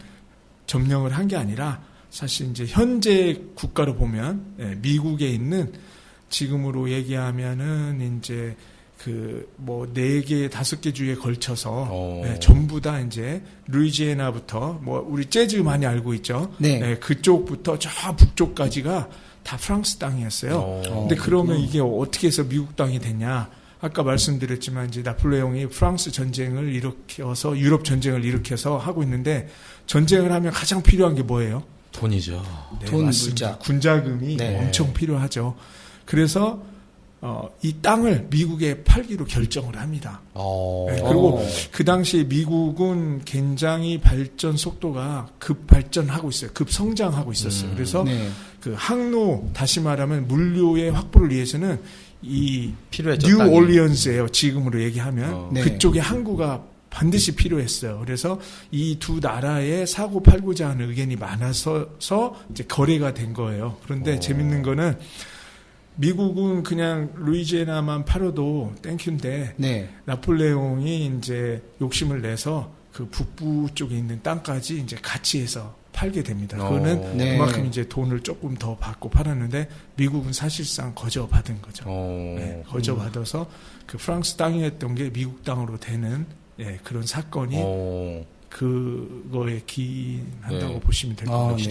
Speaker 4: 점령을 한 게 아니라 사실 이제 현재 국가로 보면 미국에 있는 지금으로 얘기하면은 이제 그 뭐 4개, 5개 주에 걸쳐서 전부 다 이제 루이지애나부터 뭐 우리 재즈 많이 알고 있죠.
Speaker 2: 네.
Speaker 4: 그쪽부터 저 북쪽까지가 다 프랑스 땅이었어요. 근데 그러면 이게 어떻게 해서 미국 땅이 됐냐? 아까 말씀드렸지만 이제 나폴레옹이 프랑스 전쟁을 일으켜서 유럽 전쟁을 일으켜서 하고 있는데 전쟁을 하면 가장 필요한 게 뭐예요?
Speaker 5: 돈이죠.
Speaker 4: 네,
Speaker 2: 돈,
Speaker 4: 맞습니다.
Speaker 2: 물자.
Speaker 4: 군자금이
Speaker 2: 네.
Speaker 4: 엄청 필요하죠. 그래서 이 땅을 미국에 팔기로 결정을 합니다. 네, 그리고 그 당시에 미국은 굉장히 발전 속도가 급 발전하고 있어요. 급 성장하고 있었어요. 그래서
Speaker 2: 네.
Speaker 4: 그 항로 다시 말하면 물류의 확보를 위해서는 이
Speaker 5: 필요했죠,
Speaker 4: 뉴
Speaker 5: 땅이.
Speaker 4: 올리언스예요. 지금으로 얘기하면
Speaker 2: 네.
Speaker 4: 그쪽에 항구가 반드시 필요했어요. 그래서 이 두 나라의 사고 팔고자 하는 의견이 많아서 이제 거래가 된 거예요. 그런데 재밌는 거는 미국은 그냥 루이지애나만 팔아도 땡큐인데
Speaker 2: 네.
Speaker 4: 나폴레옹이 이제 욕심을 내서 그 북부 쪽에 있는 땅까지 이제 같이 해서 팔게 됩니다. 그거는
Speaker 2: 네.
Speaker 4: 그만큼 이제 돈을 조금 더 받고 팔았는데 미국은 사실상 거저받은 거죠. 네, 거저받아서 그 프랑스 땅이었던 게 미국 땅으로 되는 그런 사건이 그거에 기인한다고
Speaker 5: 네.
Speaker 4: 보시면 될 것 같아요.
Speaker 5: 역시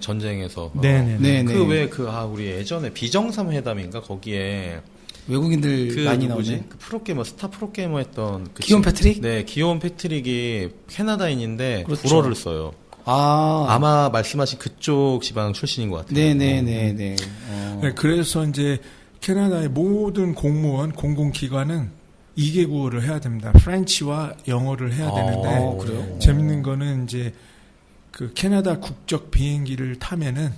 Speaker 5: 전쟁에서.
Speaker 4: 네네.
Speaker 2: 네.
Speaker 5: 왜 우리 예전에 비정상회담인가 거기에
Speaker 2: 외국인들
Speaker 5: 그
Speaker 2: 많이
Speaker 5: 누구지?
Speaker 2: 나오죠.
Speaker 5: 그 프로게이머 스타 프로게이머 했던 그
Speaker 2: 기온 패트릭?
Speaker 5: 네, 기온 패트릭이 캐나다인인데
Speaker 2: 그렇죠.
Speaker 5: 불어를 써요. 아마 말씀하신 그쪽 지방 출신인 것 같아요.
Speaker 2: 네네네네.
Speaker 4: 네, 그래서 이제 캐나다의 모든 공무원, 공공기관은 2개국어를 해야 됩니다. 프렌치와 영어를 해야 되는데
Speaker 2: 그래요?
Speaker 4: 재밌는 거는 이제 그 캐나다 국적 비행기를 타면은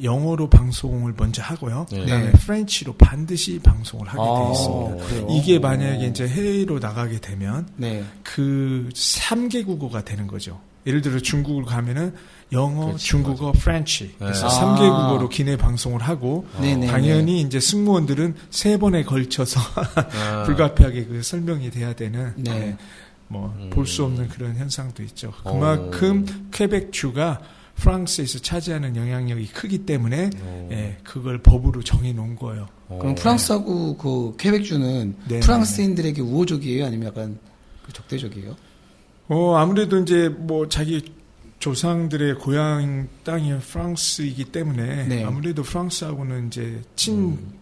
Speaker 4: 영어로 방송을 먼저 하고요.
Speaker 5: 네.
Speaker 4: 그다음에 프렌치로 반드시 방송을 하게 돼 있습니다.
Speaker 2: 그래요?
Speaker 4: 이게 만약에 이제 해외로 나가게 되면
Speaker 2: 네.
Speaker 4: 그 3개국어가 되는 거죠. 예를 들어 중국을 가면은 영어,
Speaker 5: 그렇지,
Speaker 4: 중국어, 프렌치. 그래서
Speaker 2: 네.
Speaker 4: 3개국어로 기내 방송을 하고
Speaker 2: 네네.
Speaker 4: 당연히 이제 승무원들은 3번에 걸쳐서 불가피하게 그 설명이 돼야 되는
Speaker 2: 네.
Speaker 4: 뭐 볼 수 없는 그런 현상도 있죠. 그만큼 퀘벡주가 프랑스에서 차지하는 영향력이 크기 때문에 그걸 법으로 정해 놓은 거예요.
Speaker 2: 그럼 프랑스하고 그 퀘벡주는
Speaker 4: 네.
Speaker 2: 프랑스인들에게 우호적이에요? 아니면 약간 그 적대적이에요?
Speaker 4: 아무래도 이제 뭐 자기 조상들의 고향 땅이 프랑스이기 때문에
Speaker 2: 네.
Speaker 4: 아무래도 프랑스하고는 이제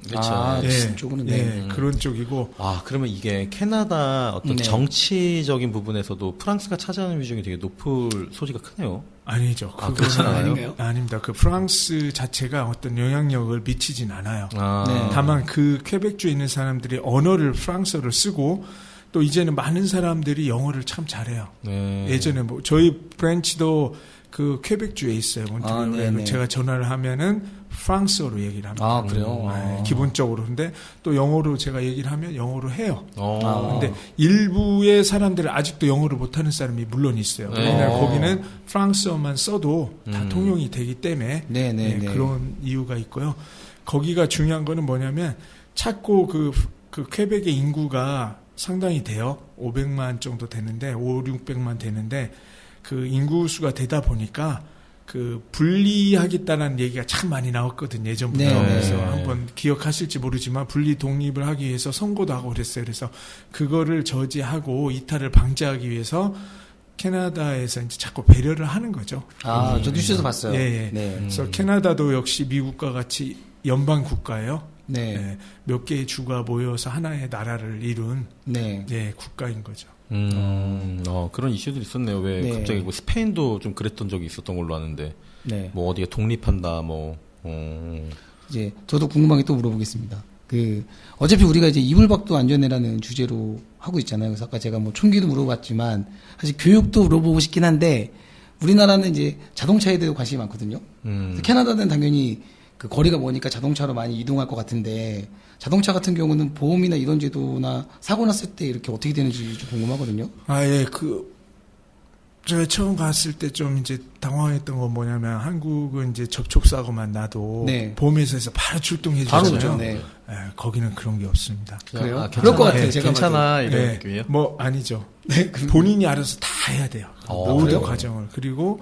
Speaker 5: 그렇죠.
Speaker 2: 쪽으로는 네.
Speaker 4: 그런 쪽이고
Speaker 5: 그러면 이게 캐나다 어떤
Speaker 2: 네.
Speaker 5: 정치적인 부분에서도 프랑스가 차지하는 비중이 되게 높을 소지가 크네요.
Speaker 4: 아니죠.
Speaker 5: 그렇진 않아요?
Speaker 2: 아닌가요?
Speaker 4: 아닙니다. 그 프랑스 자체가 어떤 영향력을 미치진 않아요.
Speaker 2: 네.
Speaker 4: 다만 그 퀘벡주에 있는 사람들이 언어를 프랑스어를 쓰고 또 이제는 많은 사람들이 영어를 참 잘해요.
Speaker 5: 네.
Speaker 4: 예전에 뭐 저희 브랜치도 그 퀘벡주에 있어요. 몬트리올에.
Speaker 2: 네네.
Speaker 4: 제가 전화를 하면은 프랑스어로 얘기를 합니다.
Speaker 2: 그래요?
Speaker 4: 네, 기본적으로. 근데 또 영어로 제가 얘기를 하면 영어로 해요.
Speaker 5: 어.
Speaker 4: 근데 일부의 사람들은 아직도 영어를 못하는 사람이 물론 있어요.
Speaker 5: 네.
Speaker 4: 왜냐하면 거기는 프랑스어만 써도 다 통용이 되기 때문에
Speaker 2: 네네네.
Speaker 4: 그런 이유가 있고요. 거기가 중요한 거는 뭐냐면 찾고 그 퀘벡의 인구가 상당히 돼요. 500만 정도 되는데 600만 되는데 그 인구수가 되다 보니까 그 분리하겠다는 얘기가 참 많이 나왔거든요. 예전부터.
Speaker 2: 네.
Speaker 4: 그래서 한번 기억하실지 모르지만 분리 독립을 하기 위해서 선고도 하고 그랬어요. 그래서 그거를 저지하고 이탈을 방지하기 위해서 캐나다에서 이제 자꾸 배려를 하는 거죠.
Speaker 2: 저 뉴스에서 봤어요.
Speaker 4: 예.
Speaker 2: 네.
Speaker 4: 그래서 캐나다도 역시 미국과 같이 연방 국가예요.
Speaker 2: 네.
Speaker 4: 몇 개의 주가 모여서 하나의 나라를 이룬
Speaker 2: 네.
Speaker 4: 국가인 거죠.
Speaker 5: 그런 이슈들이 있었네요. 왜
Speaker 2: 네.
Speaker 5: 갑자기 뭐 스페인도 좀 그랬던 적이 있었던 걸로 아는데
Speaker 2: 네.
Speaker 5: 뭐 어디가 독립한다
Speaker 2: 이제 저도 궁금한 게 또 물어보겠습니다. 어차피 우리가 이제 이불밖도 안전해라는 주제로 하고 있잖아요. 그래서 아까 제가 뭐 총기도 물어봤지만 사실 교육도 물어보고 싶긴 한데 우리나라는 이제 자동차에 대해 관심이 많거든요. 캐나다는 당연히 그 거리가 머니까 자동차로 많이 이동할 것 같은데 자동차 같은 경우는 보험이나 이런 제도나 사고 났을 때 이렇게 어떻게 되는지 좀 궁금하거든요.
Speaker 4: 제가 처음 갔을 때 좀 이제 당황했던 건 뭐냐면 한국은 이제 접촉사고만 나도
Speaker 2: 네.
Speaker 4: 보험회사에서 바로 출동해
Speaker 2: 바로
Speaker 4: 주잖아요.
Speaker 2: 그죠. 네.
Speaker 4: 거기는 그런 게 없습니다.
Speaker 2: 그래요?
Speaker 5: 괜찮아.
Speaker 2: 그럴 것 같아요. 제가
Speaker 5: 괜찮아
Speaker 2: 봐도.
Speaker 5: 이런
Speaker 4: 네,
Speaker 5: 느낌이에요.
Speaker 4: 뭐 아니죠. 본인이 알아서 다 해야 돼요. 모든
Speaker 2: 그래요?
Speaker 4: 과정을. 그리고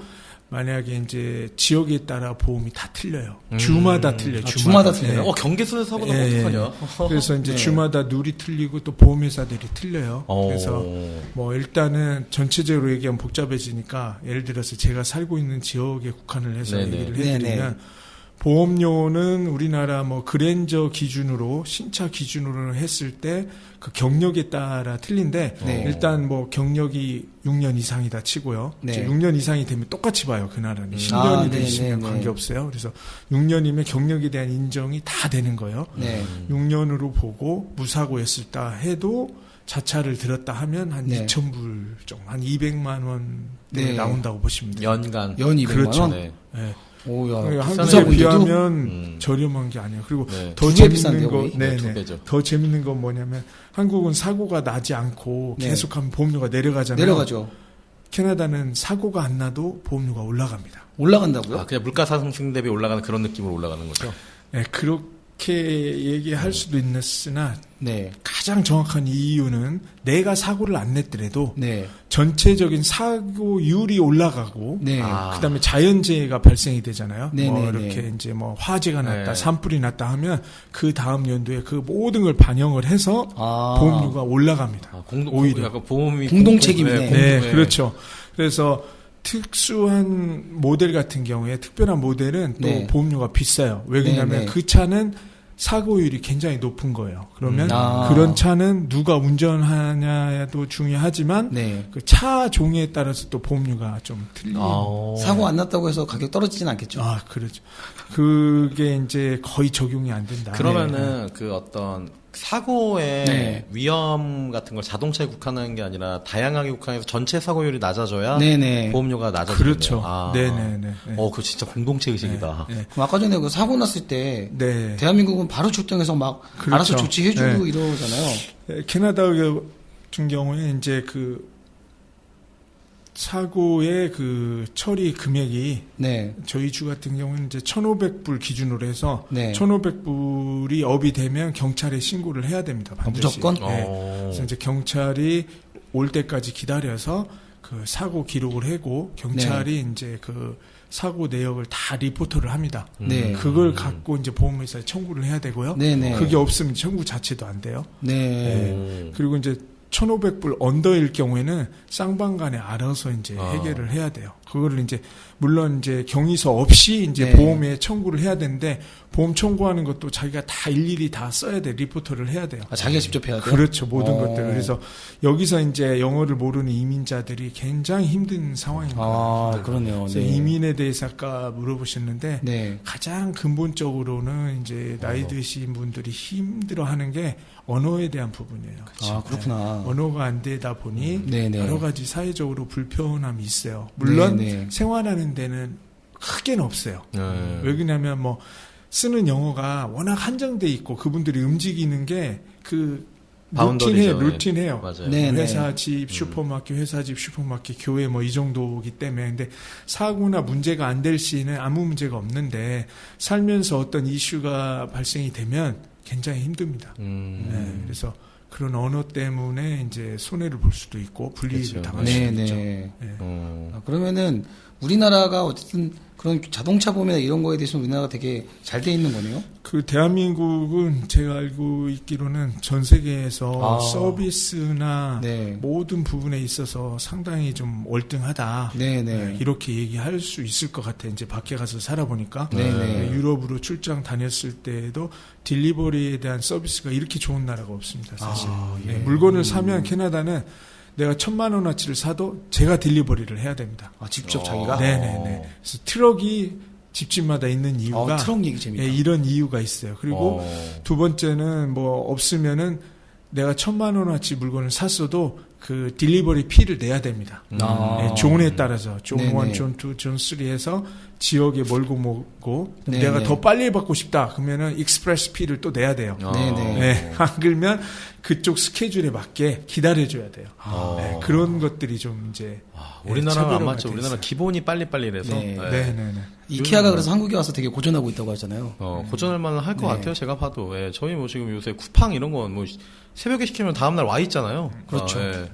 Speaker 4: 만약에 이제 지역에 따라 보험이 다 틀려요. 주마다 틀려요.
Speaker 2: 주마다 틀려요?
Speaker 4: 예.
Speaker 5: 경계선에서 사고 나면
Speaker 4: 예, 예.
Speaker 5: 어떡하냐?
Speaker 4: 그래서 이제
Speaker 2: 네.
Speaker 4: 주마다 룰이 틀리고 또 보험회사들이 틀려요. 그래서 뭐 일단은 전체적으로 얘기하면 복잡해지니까 예를 들어서 제가 살고 있는 지역에 국한을 해서
Speaker 5: 네네.
Speaker 4: 얘기를
Speaker 2: 네네.
Speaker 4: 해드리면 보험료는 우리나라 뭐 그랜저 기준으로 신차 기준으로 했을 때 그 경력에 따라 틀린데
Speaker 2: 네.
Speaker 4: 일단 뭐 경력이 6년 이상이다 치고요.
Speaker 2: 네.
Speaker 4: 이제 6년 이상이 되면 똑같이 봐요. 그 나라는 10년이
Speaker 2: 아,
Speaker 4: 되시면
Speaker 2: 네네네.
Speaker 4: 관계없어요. 그래서 6년이면 경력에 대한 인정이 다 되는 거예요.
Speaker 2: 네.
Speaker 4: 6년으로 보고 무사고였을다 해도 자차를 들었다 하면 한
Speaker 2: 네.
Speaker 4: 2,000불 정도, 한 200만 원
Speaker 2: 네.
Speaker 4: 나온다고 보시면 돼요.
Speaker 5: 연간.
Speaker 2: 연 200만
Speaker 4: 그렇죠.
Speaker 2: 원?
Speaker 5: 네.
Speaker 4: 네.
Speaker 2: 오야.
Speaker 4: 한국에
Speaker 2: 비싸군데도?
Speaker 4: 비하면 저렴한 게 아니에요. 그리고
Speaker 5: 네.
Speaker 4: 더
Speaker 2: 두배
Speaker 4: 재밌는
Speaker 2: 비싼데요,
Speaker 4: 거,
Speaker 2: 거의?
Speaker 5: 네, 두
Speaker 4: 네네.
Speaker 5: 배죠.
Speaker 4: 더 재밌는 건 뭐냐면 한국은 사고가 나지 않고
Speaker 2: 네.
Speaker 4: 계속하면 보험료가 내려가잖아요.
Speaker 2: 내려가죠.
Speaker 4: 캐나다는 사고가 안 나도 보험료가 올라갑니다.
Speaker 2: 올라간다고요?
Speaker 5: 아, 그냥 물가 상승 대비 올라가는 그런 느낌으로 올라가는 거죠?
Speaker 4: 네, 그렇게 얘기할 수도 있으나
Speaker 2: 네.
Speaker 4: 가장 정확한 이유는 내가 사고를 안 냈더라도
Speaker 2: 네.
Speaker 4: 전체적인 사고율이 올라가고
Speaker 2: 네.
Speaker 5: 아.
Speaker 4: 그다음에 자연재해가 발생이 되잖아요.
Speaker 2: 네,
Speaker 4: 뭐
Speaker 2: 네,
Speaker 4: 이렇게
Speaker 2: 네.
Speaker 4: 이제 뭐 화재가 났다,
Speaker 5: 네.
Speaker 4: 산불이 났다 하면 그 다음 연도에 그 모든 걸 반영을 해서
Speaker 2: 아.
Speaker 4: 보험료가 올라갑니다.
Speaker 5: 아, 공동,
Speaker 4: 오히려.
Speaker 5: 약간 보험이.
Speaker 2: 공동 책임이네.
Speaker 4: 네, 그렇죠. 그래서 특수한 모델 같은 경우에 특별한 모델은 또
Speaker 2: 네.
Speaker 4: 보험료가 비싸요. 왜 그러냐면
Speaker 2: 네, 네.
Speaker 4: 그 차는 사고율이 굉장히 높은 거예요. 그러면
Speaker 2: 아.
Speaker 4: 그런 차는 누가 운전하냐도 중요하지만
Speaker 2: 네.
Speaker 4: 그 차 종에 따라서 또 보험료가 좀 틀리는.
Speaker 2: 사고 안 났다고 해서 가격 떨어지진 않겠죠.
Speaker 4: 아, 그렇죠. 그게 이제 거의 적용이 안 된다.
Speaker 5: 그러면은 그 어떤 사고의
Speaker 2: 네.
Speaker 5: 위험 같은 걸 자동차에 국한하는 게 아니라 다양하게 국한해서 전체 사고율이 낮아져야
Speaker 2: 네네.
Speaker 5: 보험료가 낮아지는
Speaker 4: 그렇죠.
Speaker 5: 아.
Speaker 4: 네네네.
Speaker 5: 그거 진짜 공동체 의식이다.
Speaker 4: 네.
Speaker 2: 그럼 아까 전에 그 사고 났을 때
Speaker 4: 네.
Speaker 2: 대한민국은 바로 출동해서 막
Speaker 4: 그렇죠.
Speaker 2: 알아서 조치해주고
Speaker 4: 네.
Speaker 2: 이러잖아요.
Speaker 4: 캐나다 같은 경우에 이제 그 사고의 그 처리 금액이
Speaker 2: 네.
Speaker 4: 저희 주 같은 경우는 이제 1,500불 기준으로 해서
Speaker 2: 네.
Speaker 4: 1,500불이 업이 되면 경찰에 신고를 해야 됩니다. 반드시.
Speaker 2: 무조건?
Speaker 4: 네. 그래서 이제 경찰이 올 때까지 기다려서 그 사고 기록을 하고 경찰이 이제 그 사고 내역을 다 리포터를 합니다.
Speaker 2: 네.
Speaker 4: 그걸 갖고 이제 보험회사에 청구를 해야 되고요.
Speaker 2: 네네.
Speaker 4: 그게 없으면 청구 자체도 안 돼요.
Speaker 2: 네.
Speaker 4: 그리고 이제 1,500불 언더일 경우에는 쌍방간에 알아서 이제 해결을 해야 돼요. 그거를 이제 물론 이제 경위서 없이 이제
Speaker 2: 네.
Speaker 4: 보험에 청구를 해야 되는데 보험 청구하는 것도 자기가 다 일일이 다 써야 돼. 리포터를 해야 돼요.
Speaker 2: 아, 자기가 직접 해야 돼요?
Speaker 4: 그렇죠. 모든
Speaker 2: 어.
Speaker 4: 것들을. 그래서 여기서 이제 영어를 모르는 이민자들이 굉장히 힘든 상황인 거예요.
Speaker 2: 아, 그러네요.
Speaker 4: 그래서
Speaker 2: 네.
Speaker 4: 이민에 대해서 아까 물어보셨는데
Speaker 2: 네.
Speaker 4: 가장 근본적으로는 이제 나이 드신 분들이 힘들어하는 게 언어에 대한 부분이에요.
Speaker 2: 아, 그렇구나.
Speaker 4: 언어가 안 되다 보니
Speaker 2: 네네.
Speaker 4: 여러 가지 사회적으로 불편함이 있어요. 물론
Speaker 2: 네네.
Speaker 4: 생활하는 데는 크게는 없어요.
Speaker 5: 네.
Speaker 4: 왜 그러냐면 뭐 쓰는 영어가 워낙 한정돼 있고 그분들이 움직이는 게 그
Speaker 5: 바운더리죠.
Speaker 4: 루틴해요.
Speaker 5: 맞아요.
Speaker 2: 네.
Speaker 4: 회사 집 슈퍼마켓, 회사 집 슈퍼마켓, 교회 뭐 이 정도기 때문에 근데 사고나 문제가 안 될 시에는 아무 문제가 없는데 살면서 어떤 이슈가 발생이 되면 굉장히 힘듭니다. 네, 그래서 그런 언어 때문에 이제 손해를 볼 수도 있고 불이익을
Speaker 5: 그렇죠.
Speaker 4: 당할 수도
Speaker 2: 네네.
Speaker 4: 있죠.
Speaker 2: 아, 그러면은 우리나라가 어쨌든 그런 자동차 보험이나 이런 거에 대해서 우리나라가 되게 잘 돼 있는 거네요?
Speaker 4: 그 대한민국은 제가 알고 있기로는 전 세계에서
Speaker 2: 아.
Speaker 4: 서비스나
Speaker 2: 네.
Speaker 4: 모든 부분에 있어서 상당히 좀 월등하다.
Speaker 2: 네네.
Speaker 4: 네, 이렇게 얘기할 수 있을 것 같아요. 이제 밖에 가서 살아보니까.
Speaker 2: 네네.
Speaker 4: 유럽으로 출장 다녔을 때에도 딜리버리에 대한 서비스가 이렇게 좋은 나라가 없습니다. 사실.
Speaker 2: 아, 예.
Speaker 4: 네, 물건을 사면 캐나다는 내가 1,000만 원어치를 사도 제가 딜리버리를 해야 됩니다.
Speaker 2: 아, 직접 자기가?
Speaker 4: 네네네. 그래서 트럭이 집집마다 있는 이유가
Speaker 2: 트럭 얘기 재밌다.
Speaker 4: 예, 이런 이유가 있어요. 그리고 두 번째는 뭐 없으면은 내가 1,000만 원어치 물건을 샀어도 그 딜리버리 피를 내야 됩니다.
Speaker 2: 아.
Speaker 4: 네, 존에 따라서 존
Speaker 2: 네네.
Speaker 4: 1, 존 2, 존 3 해서 지역에 멀고 뭐고
Speaker 2: 네네.
Speaker 4: 내가 더 빨리 받고 싶다 그러면은 익스프레스 피를 또 내야 돼요.
Speaker 2: 네네.
Speaker 4: 네, 안 그러면 그쪽 스케줄에 맞게 기다려줘야 돼요. 네, 그런 것들이 좀 이제
Speaker 5: 우리나라는 안
Speaker 4: 차별화가
Speaker 5: 맞죠.
Speaker 4: 돼
Speaker 5: 우리나라
Speaker 4: 있어요.
Speaker 5: 기본이 빨리빨리라서.
Speaker 2: 네.
Speaker 4: 네네네.
Speaker 2: 이케아가 그래서 한국에 와서 되게 고전하고 있다고 하잖아요.
Speaker 5: 고전할 만은 할 것
Speaker 2: 네.
Speaker 5: 같아요. 제가 봐도. 예, 저희 뭐 지금 요새 쿠팡 이런 건 뭐 새벽에 시키면 다음날 와 있잖아요.
Speaker 2: 그렇죠.
Speaker 5: 예.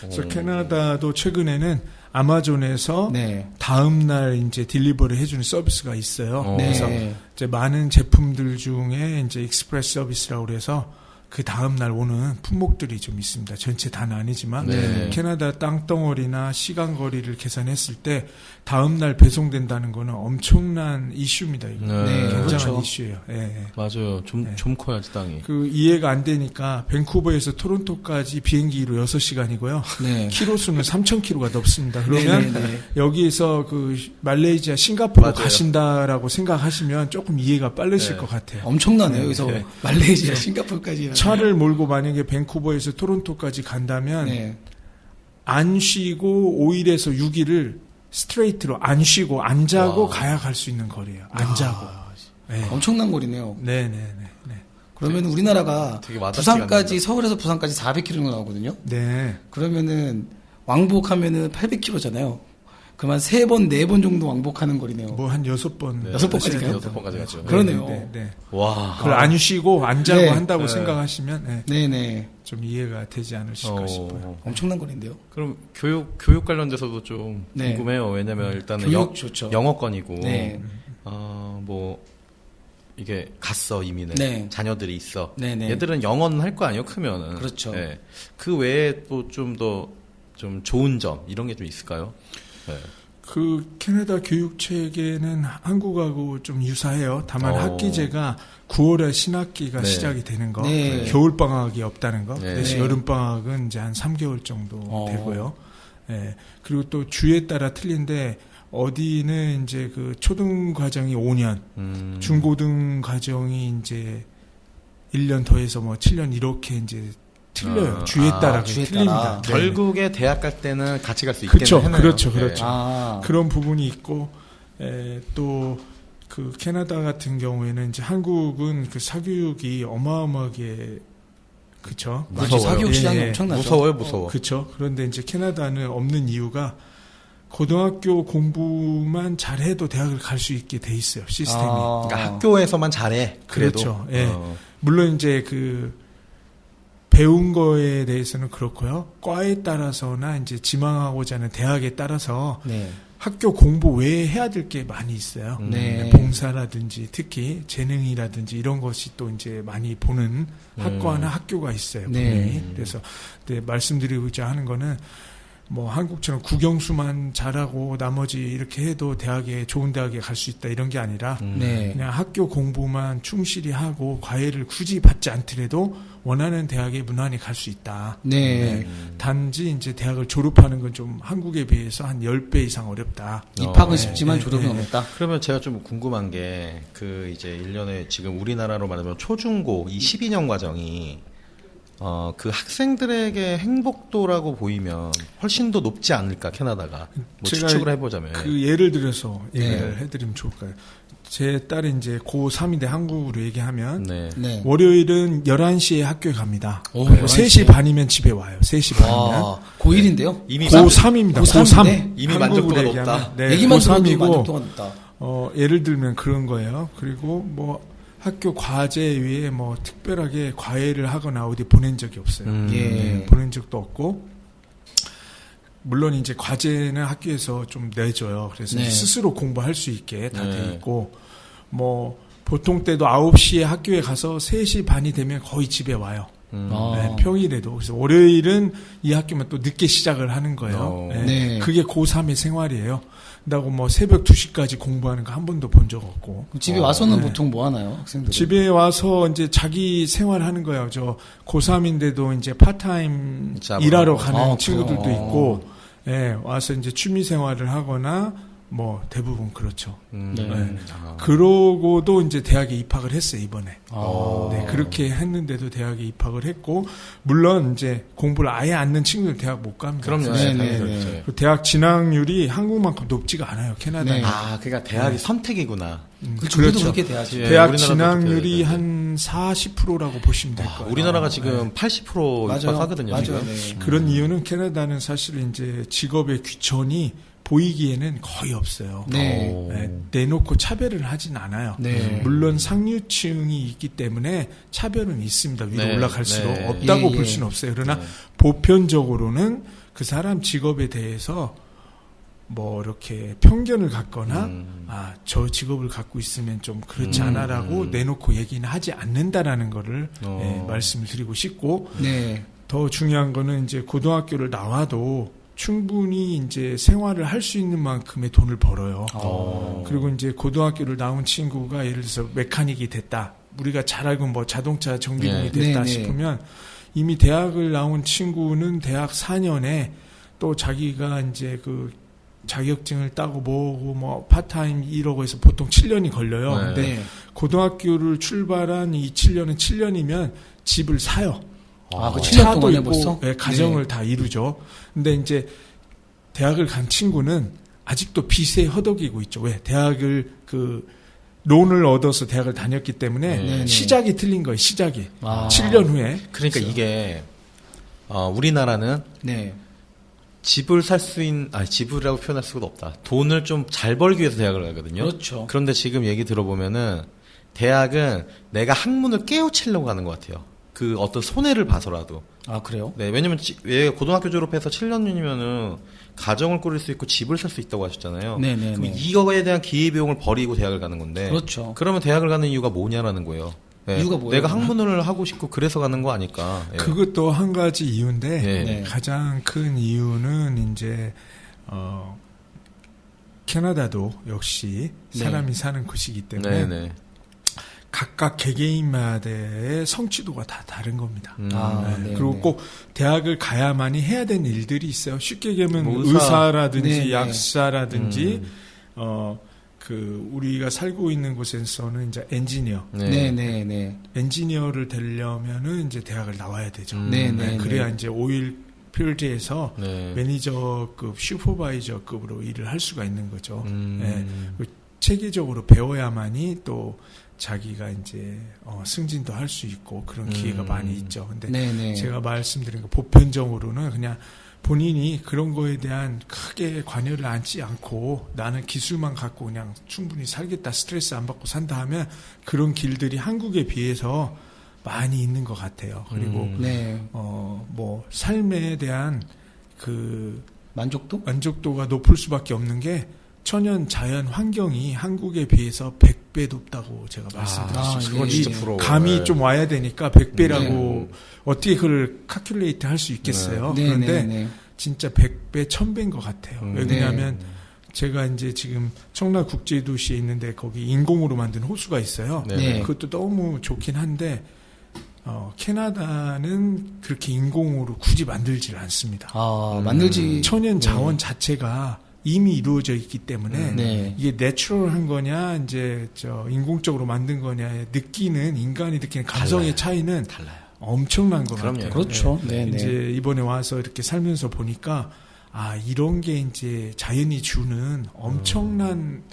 Speaker 4: 그래서 캐나다도 최근에는 아마존에서
Speaker 2: 네.
Speaker 4: 다음 날 이제 딜리버리 해주는 서비스가 있어요.
Speaker 2: 네.
Speaker 4: 그래서 이제 많은 제품들 중에 이제 익스프레스 서비스라고 그래서 그 다음 날 오는 품목들이 좀 있습니다. 전체 다는 아니지만
Speaker 5: 네.
Speaker 4: 캐나다 땅덩어리나 시간 거리를 계산했을 때 다음 날 배송된다는 거는 엄청난 이슈입니다. 이거.
Speaker 5: 네.
Speaker 4: 굉장한
Speaker 2: 그렇죠.
Speaker 4: 이슈예요. 예, 예.
Speaker 5: 맞아요. 좀
Speaker 4: 네.
Speaker 5: 커야지 땅이.
Speaker 4: 그 이해가 안 되니까 밴쿠버에서 토론토까지 비행기로 6시간이고요.
Speaker 2: 네.
Speaker 4: 키로수는 3,000km가 넘습니다. 그러면
Speaker 2: 네, 네, 네.
Speaker 4: 여기서 그 말레이시아, 싱가포르
Speaker 5: 맞아요.
Speaker 4: 가신다라고 생각하시면 조금 이해가 빠르실
Speaker 5: 네.
Speaker 4: 것 같아요.
Speaker 2: 엄청나네요. 여기서
Speaker 5: 네.
Speaker 2: 말레이시아, 싱가포르까지.
Speaker 4: 차를 몰고 만약에 밴쿠버에서 토론토까지 간다면
Speaker 2: 네.
Speaker 4: 안 쉬고 5일에서 6일을 스트레이트로 안 쉬고 안 자고
Speaker 5: 와.
Speaker 4: 가야 갈 수 있는 거리예요. 안 자고. 네.
Speaker 2: 엄청난 거리네요.
Speaker 4: 네네네. 네.
Speaker 2: 그러면 우리나라가
Speaker 5: 되게 와닿지
Speaker 2: 부산까지,
Speaker 5: 않는다.
Speaker 2: 서울에서 부산까지 400km 나오거든요.
Speaker 4: 네.
Speaker 2: 그러면은 왕복하면은 800km잖아요. 그만 3번, 4번 정도 왕복하는 거리네요.
Speaker 4: 뭐 한 6번.
Speaker 5: 네.
Speaker 2: 6번까지 가요?
Speaker 5: 6번까지 갔죠.
Speaker 2: 그러네요.
Speaker 4: 네. 네.
Speaker 5: 와.
Speaker 4: 그걸 안 쉬고 안 자고
Speaker 2: 네.
Speaker 4: 한다고
Speaker 5: 네.
Speaker 4: 생각하시면 네.
Speaker 2: 네네.
Speaker 4: 좀 이해가 되지 않으실까 싶어요.
Speaker 2: 엄청난 거리인데요.
Speaker 5: 그럼 교육 관련돼서도 좀
Speaker 2: 네.
Speaker 5: 궁금해요. 왜냐면 일단은
Speaker 2: 교육 좋죠.
Speaker 5: 영어권이고
Speaker 2: 네.
Speaker 5: 뭐 이게 갔어 이민을
Speaker 2: 네.
Speaker 5: 자녀들이 있어.
Speaker 2: 네네.
Speaker 5: 얘들은 영어는 할 거 아니에요. 크면은.
Speaker 2: 그렇죠.
Speaker 5: 네. 그 외에 또 좀 더 좀 좋은 점 이런 게 좀 있을까요? 네.
Speaker 4: 그 캐나다 교육 체계는 한국하고 좀 유사해요. 다만 학기제가 9월에 신학기가
Speaker 5: 네.
Speaker 4: 시작이 되는 거,
Speaker 2: 네.
Speaker 4: 겨울 방학이 없다는 거,
Speaker 5: 네.
Speaker 4: 대신
Speaker 2: 네.
Speaker 4: 여름 방학은 이제 한 3개월 정도
Speaker 2: 어.
Speaker 4: 되고요. 예. 그리고 또 주에 따라 틀린데 어디는 이제 그 초등 과정이 5년, 중고등 과정이 이제 1년 더해서 뭐 7년 이렇게 이제 틀려요. 주에 따라
Speaker 2: 주에
Speaker 4: 틀립니다.
Speaker 2: 따라.
Speaker 4: 네.
Speaker 5: 결국에 대학 갈 때는 같이 갈 수 있겠네요.
Speaker 4: 그쵸,
Speaker 5: 해내요.
Speaker 4: 그렇죠,
Speaker 5: 네.
Speaker 4: 그렇죠.
Speaker 2: 아.
Speaker 4: 그런 부분이 있고 또 그 캐나다 같은 경우에는 이제 한국은 그 사교육이 어마어마하게 그쵸
Speaker 5: 무서워요.
Speaker 2: 사교육 시장이
Speaker 4: 예, 예.
Speaker 2: 엄청나죠.
Speaker 5: 무서워요, 무서워.
Speaker 4: 그쵸. 그런데 이제 캐나다는 없는 이유가 고등학교 공부만 잘해도 대학을 갈 수 있게 돼 있어요. 시스템이.
Speaker 5: 그러니까 학교에서만 잘해. 그래도.
Speaker 4: 그렇죠. 예. 물론 이제 그 배운 거에 대해서는 그렇고요. 과에 따라서나 이제 지망하고자 하는 대학에 따라서
Speaker 2: 네.
Speaker 4: 학교 공부 외에 해야 될 게 많이 있어요.
Speaker 2: 네.
Speaker 4: 봉사라든지 특히 재능이라든지 이런 것이 또 이제 많이 보는 학과나 학교가 있어요.
Speaker 2: 네.
Speaker 4: 분명히. 그래서 네, 말씀드리고자 하는 거는 뭐 한국처럼 국영수만 잘하고 나머지 이렇게 해도 대학에 좋은 대학에 갈 수 있다 이런 게 아니라
Speaker 2: 네.
Speaker 4: 그냥 학교 공부만 충실히 하고 과외를 굳이 받지 않더라도 원하는 대학에 무난히 갈 수 있다.
Speaker 2: 네.
Speaker 4: 단지 이제 대학을 졸업하는 건 좀 한국에 비해서 한 10배 이상 어렵다.
Speaker 2: 입학은
Speaker 5: 네.
Speaker 2: 쉽지만
Speaker 4: 네,
Speaker 2: 졸업은
Speaker 4: 네.
Speaker 2: 어렵다.
Speaker 5: 그러면 제가 좀 궁금한 게 그 이제 1년에 지금 우리나라로 말하면 초중고 이 12년 과정이 그 학생들에게 행복도라고 보이면 훨씬 더 높지 않을까 캐나다가 뭐
Speaker 4: 제가
Speaker 5: 추측을 해보자면
Speaker 4: 그 예를 들어서 얘기를
Speaker 5: 네.
Speaker 4: 해드리면 좋을까요? 제 딸이 이제 고3인데 한국으로 얘기하면
Speaker 5: 네.
Speaker 2: 네.
Speaker 4: 월요일은 11시에 학교에 갑니다.
Speaker 2: 오,
Speaker 4: 그리고
Speaker 2: 11시에?
Speaker 4: 3시 반이면 집에 와요. 3시 반이면.
Speaker 2: 와, 고1인데요?
Speaker 5: 이미
Speaker 4: 고3입니다.
Speaker 2: 고3 인데?
Speaker 4: 고3.
Speaker 5: 이미 만족도가 높다.
Speaker 4: 네,
Speaker 2: 얘기만 들어도
Speaker 4: 고3이고
Speaker 2: 만족도가 높다.
Speaker 4: 예를 들면 그런 거예요. 그리고 뭐 학교 과제 위에 뭐 특별하게 과외를 하거나 어디 보낸 적이 없어요.
Speaker 2: 예.
Speaker 4: 보낸 적도 없고 물론 이제 과제는 학교에서 좀 내줘요. 그래서
Speaker 2: 네.
Speaker 4: 스스로 공부할 수 있게 다 돼
Speaker 5: 네.
Speaker 4: 있고 뭐 보통 때도 9시에 학교에 가서 3시 반이 되면 거의 집에 와요.
Speaker 2: 아.
Speaker 4: 네, 평일에도. 그래서 월요일은 이 학교만 또 늦게 시작을 하는 거예요. 네.
Speaker 2: 네.
Speaker 4: 그게 고3의 생활이에요. 그다고 뭐 새벽 2시까지 공부하는 거 한 번도 본 적 없고.
Speaker 2: 집에 와서는
Speaker 4: 네.
Speaker 2: 보통 뭐 하나요, 학생들은?
Speaker 4: 집에 와서 이제 자기 생활하는 거예요. 저 고3인데도 이제 파타임
Speaker 5: 잡으러.
Speaker 4: 일하러 가는
Speaker 2: 아,
Speaker 4: 친구들도
Speaker 2: 그래요?
Speaker 4: 있고, 예, 와서 이제 취미 생활을 하거나 뭐 대부분 그렇죠.
Speaker 2: 네.
Speaker 4: 그러고도 이제 대학에 입학을 했어요, 이번에.
Speaker 2: 아.
Speaker 4: 네, 그렇게 했는데도 대학에 입학을 했고, 물론 이제 공부를 아예 안 는 친구들 대학 못 갑니다.
Speaker 5: 그럼요.
Speaker 2: 네,
Speaker 5: 당연히
Speaker 2: 네,
Speaker 5: 그렇죠.
Speaker 2: 네.
Speaker 4: 그 대학 진학률이 한국만큼 높지가 않아요, 캐나다는.
Speaker 2: 네.
Speaker 5: 아, 그러니까 대학이 선택이구나.
Speaker 2: 그렇죠. 우리도 그렇게 돼야지.
Speaker 5: 예,
Speaker 4: 대학
Speaker 5: 우리나라도
Speaker 4: 진학률이
Speaker 5: 그렇게
Speaker 4: 한 40%라고 보시면 될 거예요.
Speaker 5: 우리나라가 지금 80%
Speaker 2: 맞아요.
Speaker 5: 입학하거든요.
Speaker 2: 맞아요.
Speaker 5: 지금.
Speaker 2: 네.
Speaker 4: 그런 이유는 캐나다는 사실 이제 직업의 귀천이 보이기에는 거의 없어요.
Speaker 2: 네.
Speaker 5: 오.
Speaker 4: 네, 내놓고 차별을 하진 않아요.
Speaker 2: 네.
Speaker 4: 물론 상류층이 있기 때문에 차별은 있습니다. 위로
Speaker 5: 네,
Speaker 4: 올라갈수록
Speaker 5: 네.
Speaker 4: 없다고
Speaker 2: 예,
Speaker 4: 볼
Speaker 2: 예.
Speaker 4: 수는 없어요. 그러나
Speaker 5: 네.
Speaker 4: 보편적으로는 그 사람 직업에 대해서 뭐 이렇게 편견을 갖거나 저 직업을 갖고 있으면 좀 그렇지 않아라고 내놓고 얘기는 하지 않는다라는 거를 말씀을 드리고 싶고
Speaker 2: 네.
Speaker 4: 더 중요한 거는 이제 고등학교를 나와도 충분히 이제 생활을 할 수 있는 만큼의 돈을 벌어요. 그리고 이제 고등학교를 나온 친구가 예를 들어서 메카닉이 됐다. 우리가 잘 알고 뭐 자동차 정비공이 됐다 싶으면 이미 대학을 나온 친구는 대학 4년에 또 자기가 이제 그 자격증을 따고 뭐고 뭐 파트타임 이러고 해서 보통 7년이 걸려요. 근데 고등학교를 출발한 이 7년은 7년이면 집을 사요.
Speaker 2: 그 7년
Speaker 4: 차도
Speaker 2: 동안에
Speaker 4: 있고
Speaker 2: 벌써?
Speaker 4: 가정을 다 이루죠. 근데 이제 대학을 간 친구는 아직도 빚에 허덕이고 있죠. 왜? 대학을 그 론을 얻어서 대학을 다녔기 때문에 시작이 틀린 거예요. 시작이. 7년 후에.
Speaker 5: 그러니까 이게 우리나라는 집을 살 수 있는 집이라고 표현할 수가 없다. 돈을 좀 잘 벌기 위해서 대학을 가거든요.
Speaker 2: 그렇죠.
Speaker 5: 그런데 지금 얘기 들어보면은 대학은 내가 학문을 깨우치려고 가는 것 같아요. 그 어떤 손해를 봐서라도.
Speaker 2: 아, 그래요?
Speaker 5: 네, 왜냐면 왜 고등학교 졸업해서 7년이면은 가정을 꾸릴 수 있고 집을 살 수 있다고 하셨잖아요.
Speaker 2: 네네네.
Speaker 5: 그럼 이거에 대한 기회비용을 버리고 대학을 가는 건데.
Speaker 2: 그렇죠.
Speaker 5: 그러면 대학을 가는 이유가 뭐냐라는 거예요. 네,
Speaker 2: 이유가 뭐예요?
Speaker 5: 내가 학문을 하고 싶고 그래서 가는 거 아닐까. 예.
Speaker 4: 그것도 한 가지 이유인데
Speaker 5: 네.
Speaker 4: 가장 큰 이유는 이제 캐나다도 역시 사람이 사는 곳이기 때문에
Speaker 5: 네.
Speaker 4: 각각 개개인마다의 성취도가 다 다른 겁니다.
Speaker 2: 네.
Speaker 4: 그리고 꼭 대학을 가야만이 해야 되는 일들이 있어요. 쉽게 얘기하면
Speaker 5: 뭐
Speaker 4: 의사라든지
Speaker 2: 네네.
Speaker 4: 약사라든지 그 우리가 살고 있는 곳에서는 이제 엔지니어, 엔지니어를 되려면은 이제 대학을 나와야 되죠. 그래야 이제 오일 필드에서 매니저급, 슈퍼바이저급으로 일을 할 수가 있는 거죠. 체계적으로 배워야만이 또 자기가 이제 승진도 할 수 있고 그런 기회가 많이 있죠. 근데 제가 말씀드린 거 보편적으로는 그냥 본인이 그런 거에 대한 크게 관여를 안지 않고 나는 기술만 갖고 그냥 충분히 살겠다, 스트레스 안 받고 산다 하면 그런 길들이 한국에 비해서 많이 있는 것 같아요. 그리고 뭐 삶에 대한 그 만족도가 높을 수밖에 없는 게 천연 자연 환경이 한국에 비해서 100배 높다고 제가 말씀드렸습니다. 그건
Speaker 5: 진짜 부러워요.
Speaker 4: 감이 좀 와야 되니까 100배라고 어떻게 그걸 카큘레이트 할 수 있겠어요. 그런데 진짜 100배, 1000배인 것 같아요. 왜냐하면 제가 이제 지금 청라국제도시에 있는데 거기 인공으로 만든 호수가 있어요. 그것도 너무 좋긴 한데 캐나다는 그렇게 인공으로 굳이 만들질 않습니다. 천연 자원 자체가 이미 이루어져 있기 때문에 이게 내추럴한 거냐 이제 인공적으로 만든 거냐에 인간이 느끼는 감성의 차이는 엄청난 것 같아요.
Speaker 2: 그렇죠.
Speaker 4: 이제 이번에 와서 이렇게 살면서 보니까 이런 게 이제 자연이 주는 엄청난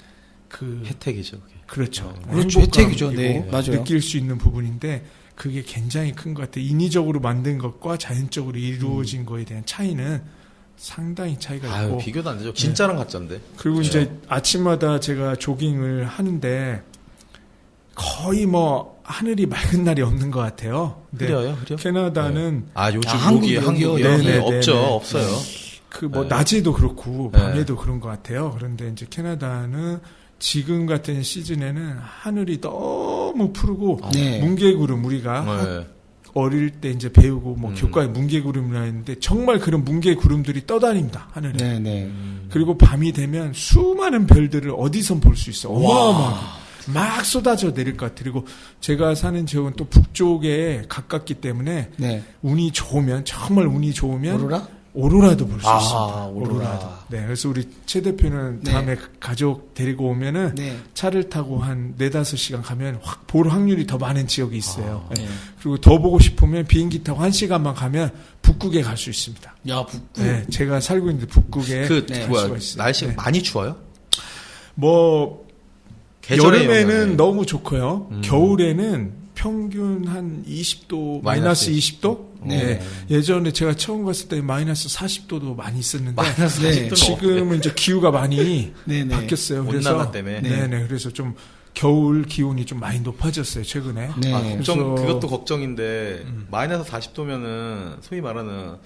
Speaker 4: 그
Speaker 5: 혜택이죠. 그게.
Speaker 4: 그렇죠.
Speaker 2: 혜택이죠.
Speaker 4: 맞아요. 느낄 수 있는 부분인데 그게 굉장히 큰 것 같아요. 인위적으로 만든 것과 자연적으로 이루어진 거에 대한 차이는 상당히 차이가 있고
Speaker 5: 비교도 안 되죠. 진짜랑 가짜인데.
Speaker 4: 그리고 이제 아침마다 제가 조깅을 하는데 거의 뭐 하늘이 맑은 날이 없는 것 같아요.
Speaker 5: 흐려?
Speaker 4: 캐나다는
Speaker 5: 요즘
Speaker 2: 한국이요?
Speaker 5: 여기 없죠. 없어요.
Speaker 4: 그 뭐 낮에도 그렇고 밤에도 그런 것 같아요. 그런데 이제 캐나다는 지금 같은 시즌에는 하늘이 너무 푸르고 뭉게구름 우리가 어릴 때 이제 배우고 뭐 교과에 뭉게구름이라 했는데 정말 그런 뭉게구름들이 떠다닙니다 하늘에. 그리고 밤이 되면 수많은 별들을 어디선 볼 수 있어. 어마어마하게 막 쏟아져 내릴 것 같아요. 그리고 제가 사는 지역은 또 북쪽에 가깝기 때문에 운이 좋으면 정말 운이 좋으면 오로라도 볼 수 있습니다. 오로라도. 그래서 우리 최 대표는 다음에 가족 데리고 오면은 차를 타고 한 4-5시간 가면 확 볼 확률이 더 많은 지역이 있어요. 그리고 더 보고 싶으면 비행기 타고 1시간만 가면 북극에 갈 수 있습니다. 북극. 제가 살고 있는 북극에
Speaker 5: 날씨가 많이 추워요?
Speaker 4: 뭐 여름에는 너무 좋고요. 겨울에는 평균 한 20도, 마이너스 20도? 예전에 제가 처음 갔을 때 마이너스 40도도 많이 있었는데,
Speaker 5: 마이너스 40도는
Speaker 4: 지금은 이제 기후가 많이 바뀌었어요.
Speaker 5: 온난화 때문에.
Speaker 4: 그래서 좀 겨울 기온이 좀 많이 높아졌어요, 최근에.
Speaker 5: 그것도 걱정인데, 마이너스 40도면은, 소위 말하는,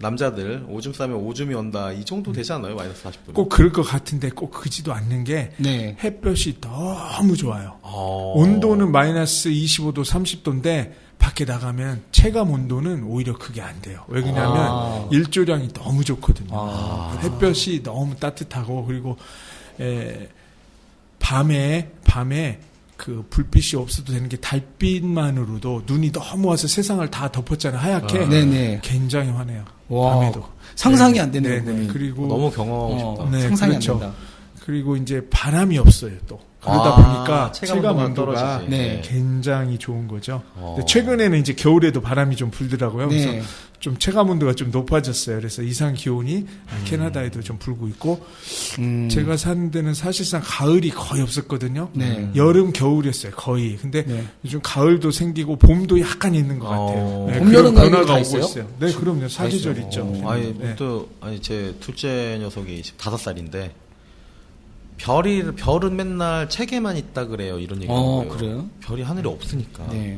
Speaker 5: 남자들 오줌 싸면 오줌이 온다 이 정도 되지 않아요? 마이너스 40도.
Speaker 4: 꼭 그럴 것 같은데 꼭 그지도 않는 게
Speaker 2: 네.
Speaker 4: 햇볕이 너무 좋아요. 온도는 마이너스 25도, 30도인데 밖에 나가면 체감 온도는 오히려 그게 안 돼요. 왜 그러냐면 일조량이 너무 좋거든요. 햇볕이 너무 따뜻하고 그리고 밤에 그 불빛이 없어도 되는 게 달빛만으로도 눈이 너무 와서 세상을 다 덮었잖아요. 하얗게.
Speaker 2: 네네.
Speaker 4: 굉장히 환해요.
Speaker 2: 와.
Speaker 4: 밤에도.
Speaker 2: 상상이 안 되네요.
Speaker 4: 네네.
Speaker 2: 그거는.
Speaker 4: 그리고
Speaker 5: 너무 경험하고 싶다.
Speaker 4: 네,
Speaker 2: 상상이
Speaker 4: 그렇죠.
Speaker 2: 안 된다.
Speaker 4: 그리고 이제 바람이 없어요 또. 그러다 보니까 체감 온도가
Speaker 5: 떨어지지.
Speaker 2: 네.
Speaker 4: 굉장히 좋은 거죠. 근데 최근에는 이제 겨울에도 바람이 좀 불더라고요.
Speaker 2: 네.
Speaker 4: 그래서 좀 체감 온도가 좀 높아졌어요. 그래서 이상 기온이 캐나다에도 좀 불고 있고 제가 사는 데는 사실상 가을이 거의 없었거든요.
Speaker 2: 네.
Speaker 4: 여름, 겨울이었어요 거의. 근데
Speaker 2: 네.
Speaker 4: 요즘 가을도 생기고 봄도 약간 있는 것 같아요. 네,
Speaker 2: 봄,
Speaker 4: 그런
Speaker 2: 여름, 가을이
Speaker 4: 변화가
Speaker 2: 다
Speaker 4: 오고
Speaker 2: 있어요?
Speaker 4: 있어요. 네, 그럼요. 사계절 있죠.
Speaker 5: 아니
Speaker 4: 네.
Speaker 5: 또 아니 제 둘째 녀석이 지금 5살인데 별은 맨날 책에만 있다 그래요. 이런 얘기를 하고요.
Speaker 2: 그래요?
Speaker 5: 별이 하늘에 없으니까.
Speaker 2: 네.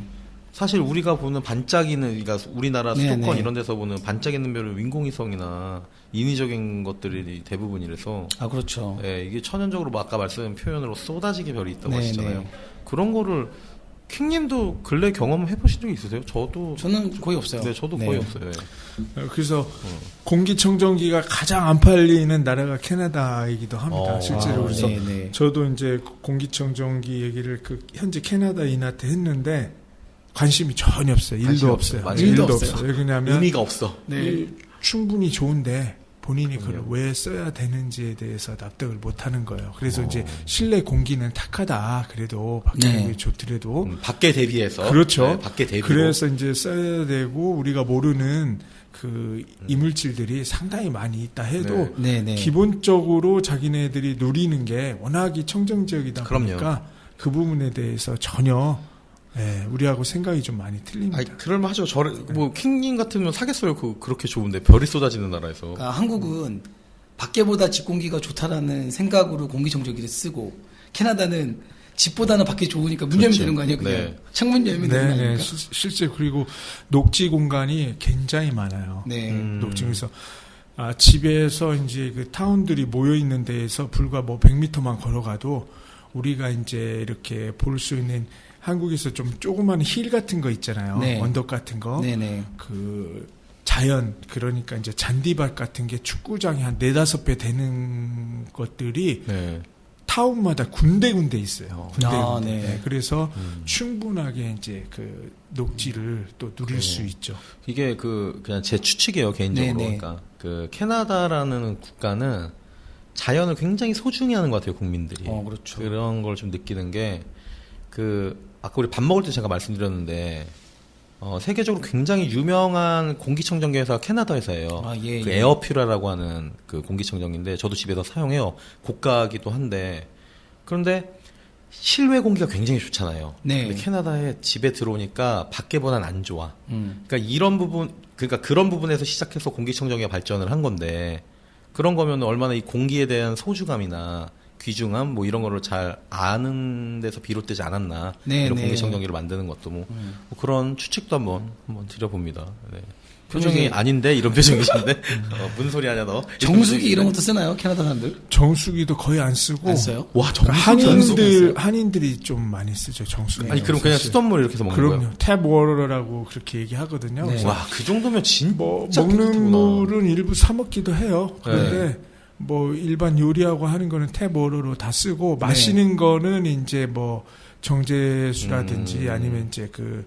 Speaker 5: 사실 우리가 보는 반짝이는 그러니까 우리나라
Speaker 2: 네,
Speaker 5: 수도권
Speaker 2: 네.
Speaker 5: 이런 데서 보는 반짝이는 별은 인공위성이나 인위적인 것들이 대부분이라서
Speaker 2: 아, 그렇죠.
Speaker 5: 예, 이게 천연적으로 뭐 아까 말씀한 표현으로 쏟아지게 별이 있다고
Speaker 2: 네,
Speaker 5: 하시잖아요.
Speaker 2: 네.
Speaker 5: 그런 거를 킹님도 근래 경험해 보신 적 있으세요? 저도
Speaker 2: 저는 거의 없어요.
Speaker 5: 네, 저도
Speaker 2: 네.
Speaker 5: 거의 없어요. 예.
Speaker 4: 그래서 공기청정기가 가장 안 팔리는 나라가 캐나다이기도 합니다. 실제로 그래서
Speaker 2: 네.
Speaker 4: 저도 이제 공기청정기 얘기를 그 현재 캐나다인한테 했는데 관심이 전혀 없어요. 일도
Speaker 5: 관심이
Speaker 4: 없어요.
Speaker 5: 없어요. 맞아요.
Speaker 4: 일도
Speaker 2: 일도
Speaker 4: 없어요.
Speaker 2: 없어요.
Speaker 4: 왜냐하면
Speaker 5: 의미가 없어.
Speaker 2: 네.
Speaker 4: 충분히 좋은데 본인이 그걸 왜 써야 되는지에 대해서 납득을 못 하는 거예요. 그래서 이제 실내 공기는 탁하다. 그래도 밖에
Speaker 2: 네.
Speaker 4: 공기 좋더라도
Speaker 5: 밖에 대비해서
Speaker 4: 그렇죠.
Speaker 5: 네, 밖에 대비로
Speaker 4: 그래서 이제 써야 되고 우리가 모르는 그 이물질들이 상당히 많이 있다 해도
Speaker 2: 네.
Speaker 4: 기본적으로 자기네들이 누리는 게 워낙이 청정 지역이다
Speaker 5: 그럼요.
Speaker 4: 보니까 그 부분에 대해서 전혀 우리하고 생각이 좀 많이 틀립니다.
Speaker 5: 아니, 그럴만하죠. 뭐 킹님 같으면 사겠어요. 그렇게 좋은데 별이 쏟아지는 나라에서.
Speaker 2: 그러니까 한국은 밖에보다 집 공기가 좋다라는 생각으로 공기청정기를 쓰고 캐나다는 집보다는 밖이 좋으니까 문 열면
Speaker 5: 그렇죠.
Speaker 2: 되는 거 아니에요? 그냥
Speaker 5: 네.
Speaker 2: 창문 열면 되는 거 아닙니까?
Speaker 4: 실제 그리고 녹지 공간이 굉장히 많아요.
Speaker 2: 네.
Speaker 4: 녹지에서 집에서 이제 그 타운들이 모여 있는 데에서 불과 뭐 100m만 걸어가도 우리가 이제 이렇게 볼 수 있는 한국에서 좀 조그만 힐 같은 거 있잖아요.
Speaker 2: 네.
Speaker 4: 언덕 같은 거.
Speaker 2: 네네.
Speaker 4: 그 자연 그러니까 이제 잔디밭 같은 게 축구장이 한 4-5배 되는 것들이
Speaker 5: 네.
Speaker 4: 타운마다 군데군데 있어요. 군데군데.
Speaker 2: 네.
Speaker 4: 네, 그래서 충분하게 이제 그 녹지를 또 누릴 수 있죠.
Speaker 5: 이게 그냥 제 추측이에요 개인적으로.
Speaker 2: 네네.
Speaker 5: 그러니까 그 캐나다라는 국가는 자연을 굉장히 소중히 하는 것 같아요 국민들이.
Speaker 2: 그렇죠.
Speaker 5: 그런 걸 좀 느끼는 게 아까 우리 밥 먹을 때 제가 말씀드렸는데 세계적으로 굉장히 유명한 공기청정기 회사가 캐나다 회사예요.
Speaker 2: 예.
Speaker 5: 그 에어퓨라라고 하는 그 공기청정기인데 저도 집에서 사용해요. 고가기도 한데 그런데 실외 공기가 굉장히 좋잖아요.
Speaker 2: 네.
Speaker 5: 근데 캐나다에 집에 들어오니까 밖에보단 안 좋아.
Speaker 2: 음.
Speaker 5: 그러니까 그런 부분에서 시작해서 공기청정기가 발전을 한 건데 그런 거면 얼마나 이 공기에 대한 소중함이나 귀중함 뭐 이런 거를 잘 아는 데서 비롯되지 않았나.
Speaker 2: 네,
Speaker 5: 이런
Speaker 2: 네.
Speaker 5: 공기청정기를 만드는 것도 뭐 그런 추측도 한번 드려봅니다. 네. 표정이
Speaker 2: 이제-
Speaker 5: 아닌데 이런 표정이신데 무슨 소리 하냐 너?
Speaker 2: 정수기 이런 것도 쓰나요? 캐나다 사람들?
Speaker 4: 정수기도 거의 안 쓰고
Speaker 2: 안 써요?
Speaker 5: 와
Speaker 4: 한인들이 좀 많이 쓰죠 정수기.
Speaker 5: 아니 그럼 그냥 쓰던 물 이렇게 해서 먹는
Speaker 4: 그럼요.
Speaker 5: 거예요?
Speaker 4: 탭 워터라고 그렇게 얘기하거든요.
Speaker 2: 네.
Speaker 4: 그래서
Speaker 5: 와 그 정도면 진짜
Speaker 4: 뭐
Speaker 5: 깨끗하구나.
Speaker 4: 먹는 물은 일부 사 먹기도 해요. 그런데
Speaker 5: 네.
Speaker 4: 뭐 일반 요리하고 하는 거는 탭 워터로 다 쓰고 마시는 거는 이제 뭐 정제수라든지 아니면 이제 그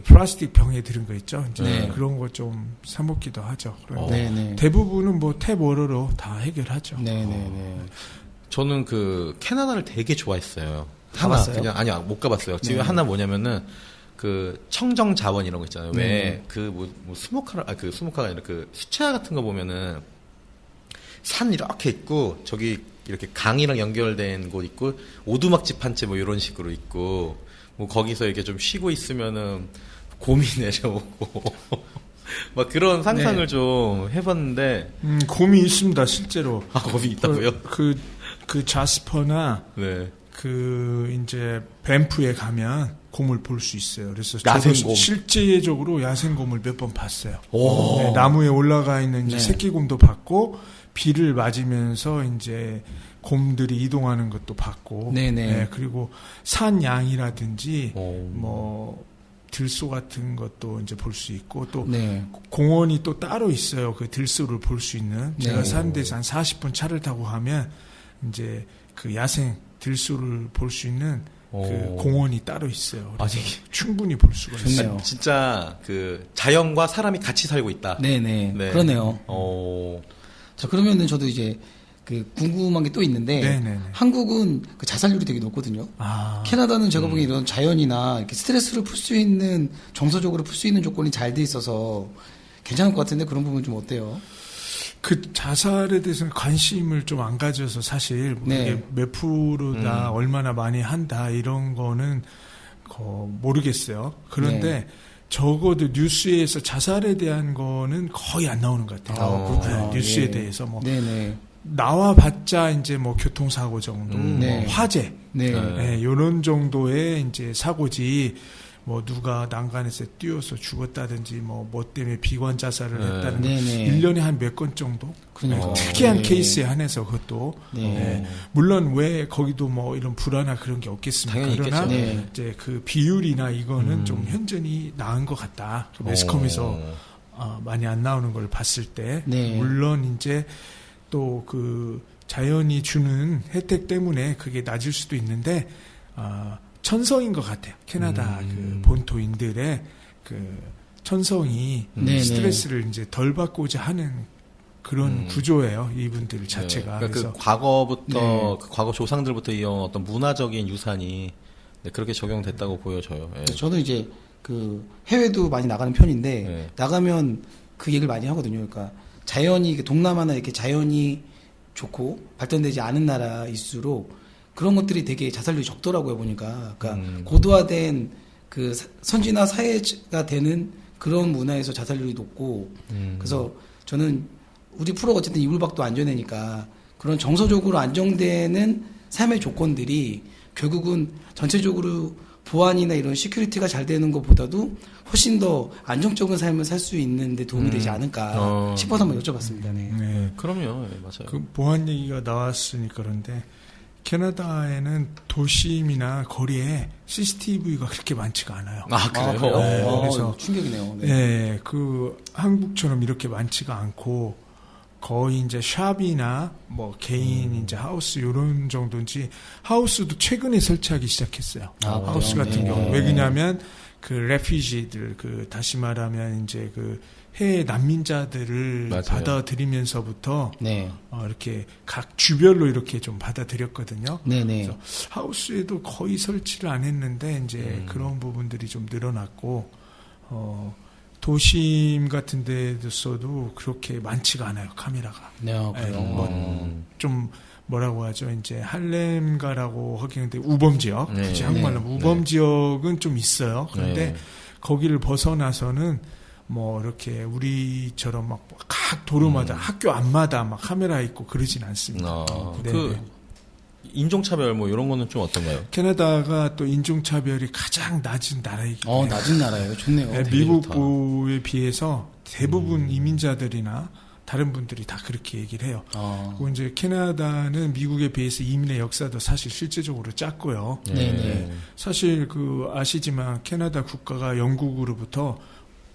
Speaker 4: 플라스틱 병에 들은 거 있죠. 이제
Speaker 2: 네.
Speaker 4: 그런 거 좀 사 먹기도 하죠. 그런데
Speaker 2: 네네.
Speaker 4: 대부분은 뭐 탭 워터로 다 해결하죠.
Speaker 2: 네네네.
Speaker 5: 저는 캐나다를 되게 좋아했어요.
Speaker 2: 가봤어요?
Speaker 5: 그냥 아니요 못 가봤어요. 지금 하나 뭐냐면은 청정 자원 이런 거 있잖아요. 왜 스모카가 아니라 수채화 같은 거 보면은 산 이렇게 있고 저기 이렇게 강이랑 연결된 곳 있고 오두막집 한 채 뭐 이런 식으로 있고 뭐 거기서 이렇게 좀 쉬고 있으면은 곰이 내려오고 막 그런 상상을
Speaker 2: 네.
Speaker 5: 좀 해봤는데
Speaker 4: 곰이 있습니다, 실제로.
Speaker 5: 곰이 있다고요?
Speaker 4: 그 자스퍼나
Speaker 5: 네.
Speaker 4: 이제 밴프에 가면 곰을 볼 수 있어요. 그래서
Speaker 5: 야생곰.
Speaker 4: 저도 실제적으로 야생곰을 몇 번 봤어요.
Speaker 5: 오.
Speaker 4: 네, 나무에 올라가 있는 이제
Speaker 2: 네.
Speaker 4: 새끼곰도 봤고 비를 맞으면서 이제 곰들이 이동하는 것도 봤고,
Speaker 2: 네네.
Speaker 4: 네, 그리고 산 양이라든지
Speaker 5: 오.
Speaker 4: 뭐 들소 같은 것도 이제 볼 수 있고 또
Speaker 2: 네.
Speaker 4: 공원이 또 따로 있어요. 그 들소를 볼 수 있는. 제가
Speaker 2: 네.
Speaker 4: 사는 데서 한 40분 차를 타고 가면 이제 그 야생 들소를 볼 수 있는 그
Speaker 5: 오.
Speaker 4: 공원이 따로 있어요. 그래서
Speaker 5: 아니.
Speaker 4: 충분히 볼 수가 있어요.
Speaker 2: 좋네요.
Speaker 5: 진짜 그 자연과 사람이 같이 살고 있다.
Speaker 2: 네네.
Speaker 5: 네.
Speaker 2: 그러네요.
Speaker 5: 자,
Speaker 2: 자, 그러면은 저도 이제 그 궁금한 게 또 있는데
Speaker 4: 네네네.
Speaker 2: 한국은 그 자살률이 되게 높거든요.
Speaker 4: 아,
Speaker 2: 캐나다는 제가 보기엔 이런 자연이나 이렇게 스트레스를 풀 수 있는 정서적으로 풀 수 있는 조건이 잘 돼 있어서 괜찮을 것 같은데 그런 부분 좀 어때요?
Speaker 4: 그 자살에 대해서는 관심을 좀 안 가져서 사실 뭐
Speaker 2: 네.
Speaker 4: 그게 몇 프로다 얼마나 많이 한다 이런 거는 모르겠어요. 그런데
Speaker 2: 네.
Speaker 4: 적어도 뉴스에서 자살에 대한 거는 거의 안 나오는 것 같아요.
Speaker 2: 아, 그렇구나.
Speaker 4: 네, 뉴스에
Speaker 2: 예.
Speaker 4: 대해서 뭐
Speaker 2: 네네.
Speaker 4: 나와봤자 이제 뭐 교통사고 정도,
Speaker 2: 네.
Speaker 4: 뭐 화재,
Speaker 2: 네.
Speaker 5: 네.
Speaker 4: 이런 정도의 이제 사고지. 뭐 누가 난간에서 뛰어서 죽었다든지 뭐 때문에 비관 자살을
Speaker 5: 네.
Speaker 4: 했다는
Speaker 2: 네네.
Speaker 4: 1년에 한 몇 건 정도
Speaker 2: 그러니까.
Speaker 4: 특이한
Speaker 2: 네.
Speaker 4: 케이스에 한해서 그것도
Speaker 2: 네.
Speaker 4: 네. 물론 왜 거기도 뭐 이런 불화나 그런 게 없겠습니까?
Speaker 5: 당연히
Speaker 4: 그러나
Speaker 5: 있겠죠.
Speaker 2: 네.
Speaker 4: 이제 그 비율이나 이거는 좀 현저히 나은 것 같다. 그 매스컴에서 많이 안 나오는 걸 봤을 때
Speaker 2: 네.
Speaker 4: 물론 이제 또 그 자연이 주는 혜택 때문에 그게 낮을 수도 있는데 천성인 것 같아요. 캐나다 그 본토인들의 그 천성이
Speaker 2: 네네.
Speaker 4: 스트레스를 이제 덜 받고자 하는 그런 구조예요. 이분들 자체가.
Speaker 5: 그러니까
Speaker 4: 그래서
Speaker 5: 그 과거부터
Speaker 2: 네.
Speaker 5: 그 과거 조상들부터 이어온 어떤 문화적인 유산이 네, 그렇게 적용됐다고 보여져요. 예.
Speaker 2: 저는 이제 그 해외도 많이 나가는 편인데
Speaker 5: 네.
Speaker 2: 나가면 그 얘기를 많이 하거든요. 그러니까 자연이 이렇게 동남아나 이렇게 자연이 좋고 발전되지 않은 나라일수록 그런 것들이 되게 자살률이 적더라고요 보니까. 그러니까 고도화된 그 선진화 사회가 되는 그런 문화에서 자살률이 높고 그래서 저는 우리 프로가 어쨌든 이불박도 안전해니까 그런 정서적으로 안정되는 삶의 조건들이 결국은 전체적으로 보안이나 이런 시큐리티가 잘 되는 것보다도 훨씬 더 안정적인 삶을 살 수 있는 데 도움이 되지 않을까 싶어서 한번 여쭤봤습니다. 네.
Speaker 4: 네.
Speaker 5: 그럼요. 예, 맞아요.
Speaker 4: 그 보안 얘기가 나왔으니까 그런데 캐나다에는 도심이나 거리에 CCTV가 그렇게 많지가 않아요.
Speaker 5: 아, 그래요?
Speaker 2: 그래요?
Speaker 4: 네,
Speaker 2: 그래서
Speaker 4: 그래서-
Speaker 2: 충격이네요. 네.
Speaker 4: 네, 그 한국처럼 이렇게 많지가 않고 거의 이제 샵이나 뭐 개인 이제 하우스 이런 정도인지 하우스도 최근에 설치하기 시작했어요.
Speaker 2: 아,
Speaker 4: 하우스
Speaker 2: 그래요?
Speaker 4: 같은
Speaker 2: 네.
Speaker 4: 경우 왜 그러냐면 그 레피지들 그 다시 말하면 이제 그 해외 난민자들을
Speaker 5: 맞아요.
Speaker 4: 받아들이면서부터
Speaker 2: 네.
Speaker 4: 이렇게 각 주별로 이렇게 좀 받아들였거든요.
Speaker 2: 네네.
Speaker 4: 그래서 하우스에도 거의 설치를 안 했는데 이제 그런 부분들이 좀 늘어났고 도심 같은 데서도 그렇게 많지가 않아요 카메라가.
Speaker 2: 네, 그래요.
Speaker 4: 좀 뭐라고 하죠 이제 할렘가라고 하기는데 우범 지역
Speaker 5: 네.
Speaker 4: 굳이 한국말로
Speaker 5: 네.
Speaker 4: 우범 지역은 좀 있어요. 그런데
Speaker 5: 네.
Speaker 4: 거기를 벗어나서는 뭐 이렇게 우리처럼 막 각 도로마다 학교 앞마다 막 카메라 있고 그러진 않습니다. 네.
Speaker 5: 그 인종차별 뭐 이런 거는 좀 어떤가요?
Speaker 4: 캐나다가 또 인종차별이 가장 낮은 나라이기 때문에
Speaker 2: 낮은 나라예요. 좋네요.
Speaker 4: 네,
Speaker 5: 되게
Speaker 4: 미국에 비해서 대부분 이민자들이나 다른 분들이 다 그렇게 얘기를 해요. 그리고 이제 캐나다는 미국에 비해서 이민의 역사도 사실 실제적으로 짧고요.
Speaker 2: 네네.
Speaker 4: 사실 그 아시지만 캐나다 국가가 영국으로부터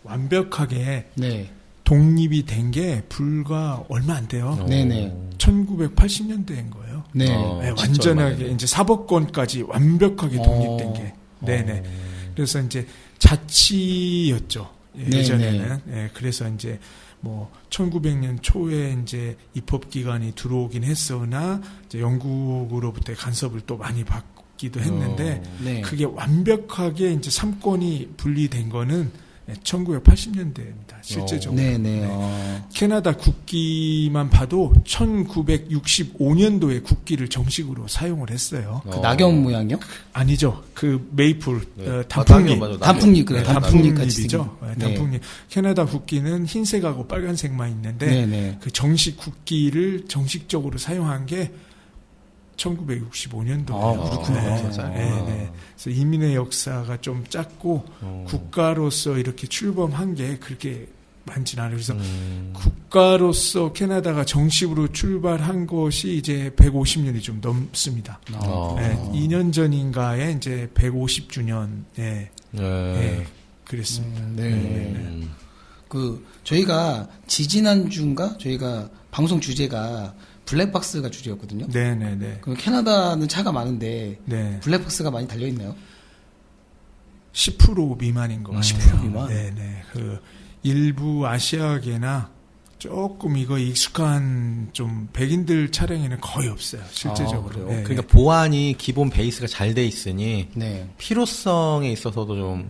Speaker 4: 완벽하게
Speaker 2: 네.
Speaker 4: 독립이 된 게 불과 얼마 안 돼요.
Speaker 2: 네네.
Speaker 4: 1980년대인 거예요.
Speaker 2: 네.
Speaker 4: 네,
Speaker 5: 진짜
Speaker 4: 완전하게
Speaker 5: 얼마나
Speaker 4: 이제 사법권까지 완벽하게 독립된 게. 네네. 그래서 이제 자치였죠. 예전에는. 예, 그래서 이제 뭐 1900년 초에 이제 입법 기관이 들어오긴 했으나 이제 영국으로부터 간섭을 또 많이 받기도 했는데
Speaker 2: 네.
Speaker 4: 그게 완벽하게 이제 삼권이 분리된 거는 1980년대입니다. 실제적으로.
Speaker 2: 네네.
Speaker 4: 캐나다 국기만 봐도 1965년도에 국기를 정식으로 사용을 했어요.
Speaker 2: 그 낙엽 모양이요?
Speaker 4: 아니죠. 그 메이플
Speaker 5: 네.
Speaker 4: 단풍잎.
Speaker 5: 맞아,
Speaker 2: 단풍잎 그래. 단풍잎 같이
Speaker 4: 단풍잎이죠.
Speaker 2: 생긴.
Speaker 4: 네, 단풍잎. 캐나다 국기는 흰색하고 빨간색만 있는데
Speaker 2: 네네.
Speaker 4: 그 정식 국기를 정식적으로 사용한 게 1965년도.
Speaker 2: 그렇구나.
Speaker 4: 네. 그래서 이민의 역사가 좀 짧고 국가로서 이렇게 출범한 게 그렇게 많지는 않아요. 그래서 국가로서 캐나다가 정식으로 출발한 것이 이제 150년이 좀 넘습니다. 네, 2년 전인가에 이제 150주년, 그랬습니다.
Speaker 2: 저희가 지지난주인가? 저희가 방송 주제가 블랙박스가 주제였거든요.
Speaker 4: 네네네.
Speaker 2: 그럼 캐나다는 차가 많은데,
Speaker 4: 네.
Speaker 2: 블랙박스가 많이 달려있나요?
Speaker 4: 10% 미만인 것 같아요.
Speaker 2: 10% 미만?
Speaker 4: 네네. 일부 아시아계나 조금 이거 익숙한 좀 백인들 차량에는 거의 없어요. 실제적으로.
Speaker 2: 그래요?
Speaker 4: 네.
Speaker 5: 그러니까 보안이 기본 베이스가 잘 돼 있으니
Speaker 2: 네.
Speaker 5: 필요성에 있어서도 좀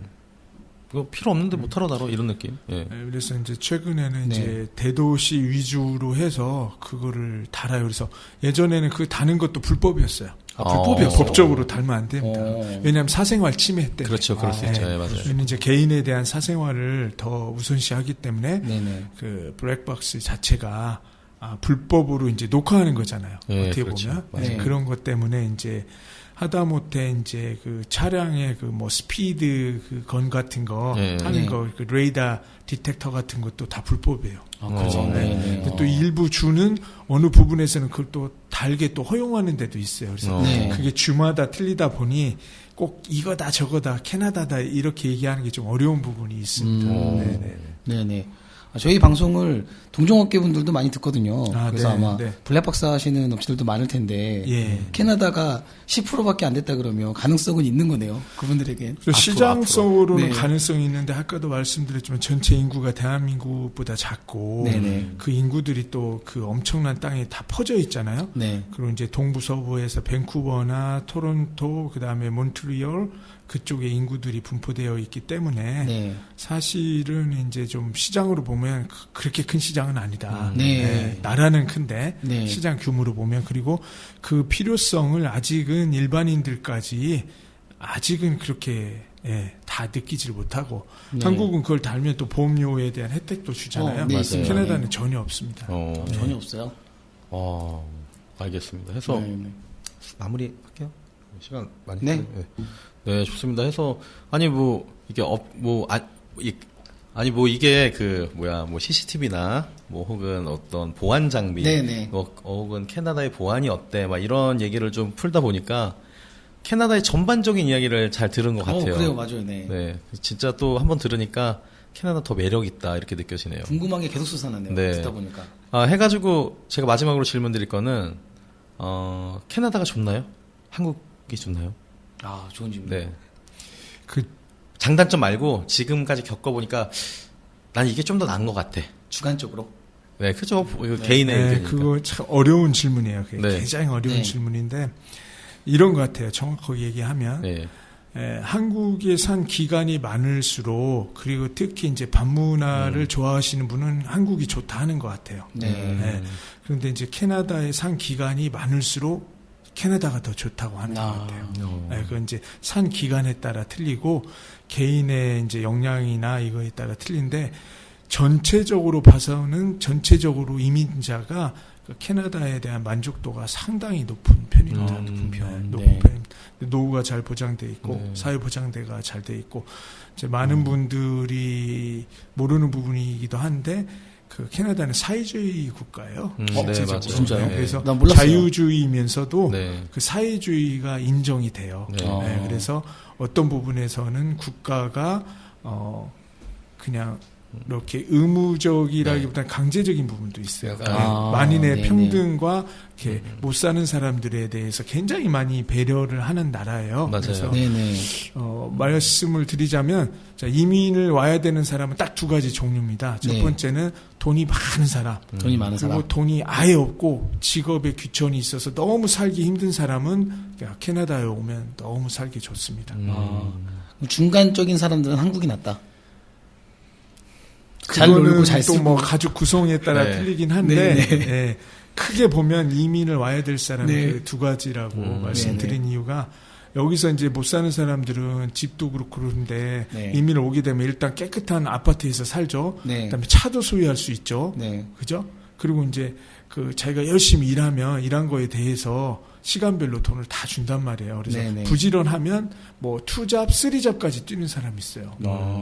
Speaker 5: 그거 필요 없는데 못 하러 다뤄 이런 느낌. 예.
Speaker 4: 네, 그래서 이제 최근에는
Speaker 2: 네.
Speaker 4: 이제 대도시 위주로 해서 그거를 달아요. 그래서 예전에는 그 다는 것도 불법이었어요.
Speaker 2: 불법이었어요?
Speaker 4: 법적으로 달면 안 됩니다. 왜냐하면 사생활 침해 때문에.
Speaker 5: 그렇죠, 그럴 수 있죠.
Speaker 4: 네.
Speaker 5: 예, 맞아요.
Speaker 4: 왜냐면 이제 개인에 대한 사생활을 더 우선시하기 때문에
Speaker 2: 네네.
Speaker 4: 그 블랙박스 자체가 불법으로 이제 녹화하는 거잖아요.
Speaker 5: 네,
Speaker 4: 어떻게
Speaker 5: 그렇죠.
Speaker 4: 보면
Speaker 2: 맞아요.
Speaker 4: 네, 그런 것 때문에 이제 하다못해 이제 그 차량의 그 뭐 스피드 그 건 같은 거
Speaker 5: 네.
Speaker 4: 하는
Speaker 2: 네.
Speaker 4: 거 그 레이더 디텍터 같은 것도 다 불법이에요.
Speaker 2: 그렇죠.
Speaker 4: 네.
Speaker 2: 네.
Speaker 4: 근데 또 일부 주는 어느 부분에서는 그걸 또 달게 또 허용하는 데도 있어요. 그래서
Speaker 2: 네.
Speaker 4: 그게 주마다 틀리다 보니 꼭 이거다 저거다 캐나다다 이렇게 얘기하는 게 좀 어려운 부분이 있습니다. 네네.
Speaker 2: 네네. 저희 방송을 동종업계 분들도 많이 듣거든요. 그래서
Speaker 4: 네,
Speaker 2: 아마
Speaker 4: 네.
Speaker 2: 블랙박스 하시는 업체들도 많을 텐데
Speaker 4: 예.
Speaker 2: 캐나다가 10%밖에 안 됐다 그러면 가능성은 있는 거네요. 그분들에겐.
Speaker 4: 그래서 시장성으로는
Speaker 2: 네.
Speaker 4: 가능성이 있는데 아까도 말씀드렸지만 전체 인구가 대한민국보다 작고
Speaker 2: 네네.
Speaker 4: 그 인구들이 또 그 엄청난 땅에 다 퍼져 있잖아요.
Speaker 2: 네.
Speaker 4: 그리고 이제 동부 서부에서 밴쿠버나 토론토 그다음에 몬트리올 그쪽에 인구들이 분포되어 있기 때문에
Speaker 2: 네.
Speaker 4: 사실은 이제 좀 시장으로 보면 그렇게 큰 시장은 아니다.
Speaker 2: 네.
Speaker 4: 나라는 큰데
Speaker 2: 네.
Speaker 4: 시장 규모로 보면 그리고 그 필요성을 아직은 일반인들까지 아직은 그렇게 다 느끼지를 못하고
Speaker 2: 네.
Speaker 4: 한국은 그걸 달면 또 보험료에 대한 혜택도 주잖아요.
Speaker 2: 네,
Speaker 5: 맞아요.
Speaker 4: 캐나다는
Speaker 2: 네.
Speaker 4: 전혀 없습니다.
Speaker 2: 전혀 없어요.
Speaker 5: 알겠습니다. 해서
Speaker 2: 네, 네.
Speaker 5: 마무리할게요. 시간 많이
Speaker 2: 네.
Speaker 5: 했어요. 네, 좋습니다. 해서 아니 뭐 이게 이게 그 뭐 CCTV나 뭐 혹은 어떤 보안 장비,
Speaker 2: 네네.
Speaker 5: 혹은 캐나다의 보안이 어때, 막 이런 얘기를 좀 풀다 보니까 캐나다의 전반적인 이야기를 잘 들은 것 같아요.
Speaker 2: 그래요, 맞아요. 네.
Speaker 5: 네, 진짜 또 한번 들으니까 캐나다 더 매력 있다 이렇게 느껴지네요.
Speaker 2: 궁금한 게 계속 솟아나네요.
Speaker 5: 네.
Speaker 2: 듣다 보니까.
Speaker 5: 해가지고 제가 마지막으로 질문드릴 거는 캐나다가 좋나요? 한국이 좋나요?
Speaker 2: 좋은 질문.
Speaker 5: 네.
Speaker 4: 그
Speaker 5: 장단점 말고 지금까지 겪어보니까 난 이게 좀 더 나은 것 같아.
Speaker 2: 주관적으로.
Speaker 5: 네, 그죠. 개인의 의견이니까.
Speaker 4: 그거 참 어려운 질문이에요. 그게
Speaker 5: 네.
Speaker 4: 굉장히 어려운
Speaker 2: 네.
Speaker 4: 질문인데 이런 것 같아요. 정확하게 얘기하면
Speaker 5: 네.
Speaker 4: 한국에 산 기간이 많을수록 그리고 특히 이제 반문화를 좋아하시는 분은 한국이 좋다 하는 것 같아요.
Speaker 2: 네.
Speaker 4: 그런데 이제 캐나다에 산 기간이 많을수록 캐나다가 더 좋다고 하는 것 같아요. 그건 이제 산 기간에 따라 틀리고 개인의 이제 역량이나 이거에 따라 틀린데 전체적으로 봐서는 전체적으로 이민자가 그 캐나다에 대한 만족도가 상당히 높은 편입니다. 높은 편입니다. 노후가 잘 보장돼 있고 사회 보장대가 잘 돼 있고 이제 많은 분들이 모르는 부분이기도 한데 그 캐나다는 사회주의 국가예요.
Speaker 5: 네,
Speaker 4: 실제적으로.
Speaker 5: 맞아요.
Speaker 2: 진짜요?
Speaker 5: 네.
Speaker 4: 그래서
Speaker 2: 난 몰랐어요.
Speaker 4: 자유주의면서도
Speaker 5: 네.
Speaker 4: 그 사회주의가 인정이 돼요.
Speaker 5: 네.
Speaker 4: 그래서 어떤 부분에서는 국가가 그냥 이렇게 의무적이라기보다는 강제적인 부분도 있어요. 만인의
Speaker 2: 네네.
Speaker 4: 평등과 이렇게 못 사는 사람들에 대해서 굉장히 많이 배려를 하는 나라예요.
Speaker 5: 맞아요.
Speaker 4: 그래서
Speaker 2: 네네.
Speaker 4: 말씀을 드리자면 자, 이민을 와야 되는 사람은 딱 두 가지 종류입니다. 첫
Speaker 2: 네.
Speaker 4: 번째는 돈이 많은 사람.
Speaker 2: 돈이 많은
Speaker 4: 그리고
Speaker 2: 사람.
Speaker 4: 돈이 아예 없고 직업에 귀천이 있어서 너무 살기 힘든 사람은 그냥 캐나다에 오면 너무 살기 좋습니다.
Speaker 2: 중간적인 사람들은 한국이 낫다. 잘
Speaker 4: 그거는
Speaker 2: 놀고 잘
Speaker 4: 또
Speaker 2: 쓰고.
Speaker 4: 뭐 가족 구성에 따라
Speaker 5: 네.
Speaker 4: 틀리긴 한데
Speaker 2: 네,
Speaker 4: 예, 크게 보면 이민을 와야 될 사람은
Speaker 2: 네.
Speaker 4: 그 두 가지라고 말씀드린 이유가 여기서 이제 못 사는 사람들은 집도 그렇고 그런데
Speaker 2: 네.
Speaker 4: 이민을 오게 되면 일단 깨끗한 아파트에서 살죠.
Speaker 2: 네.
Speaker 4: 그다음에 차도 소유할 수 있죠.
Speaker 2: 네.
Speaker 4: 그죠? 그리고 이제 그 자기가 열심히 일하면 일한 거에 대해서 시간별로 돈을 다 준단 말이에요. 그래서
Speaker 2: 네네.
Speaker 4: 부지런하면 뭐 2잡, 3잡까지 뛰는 사람이 있어요.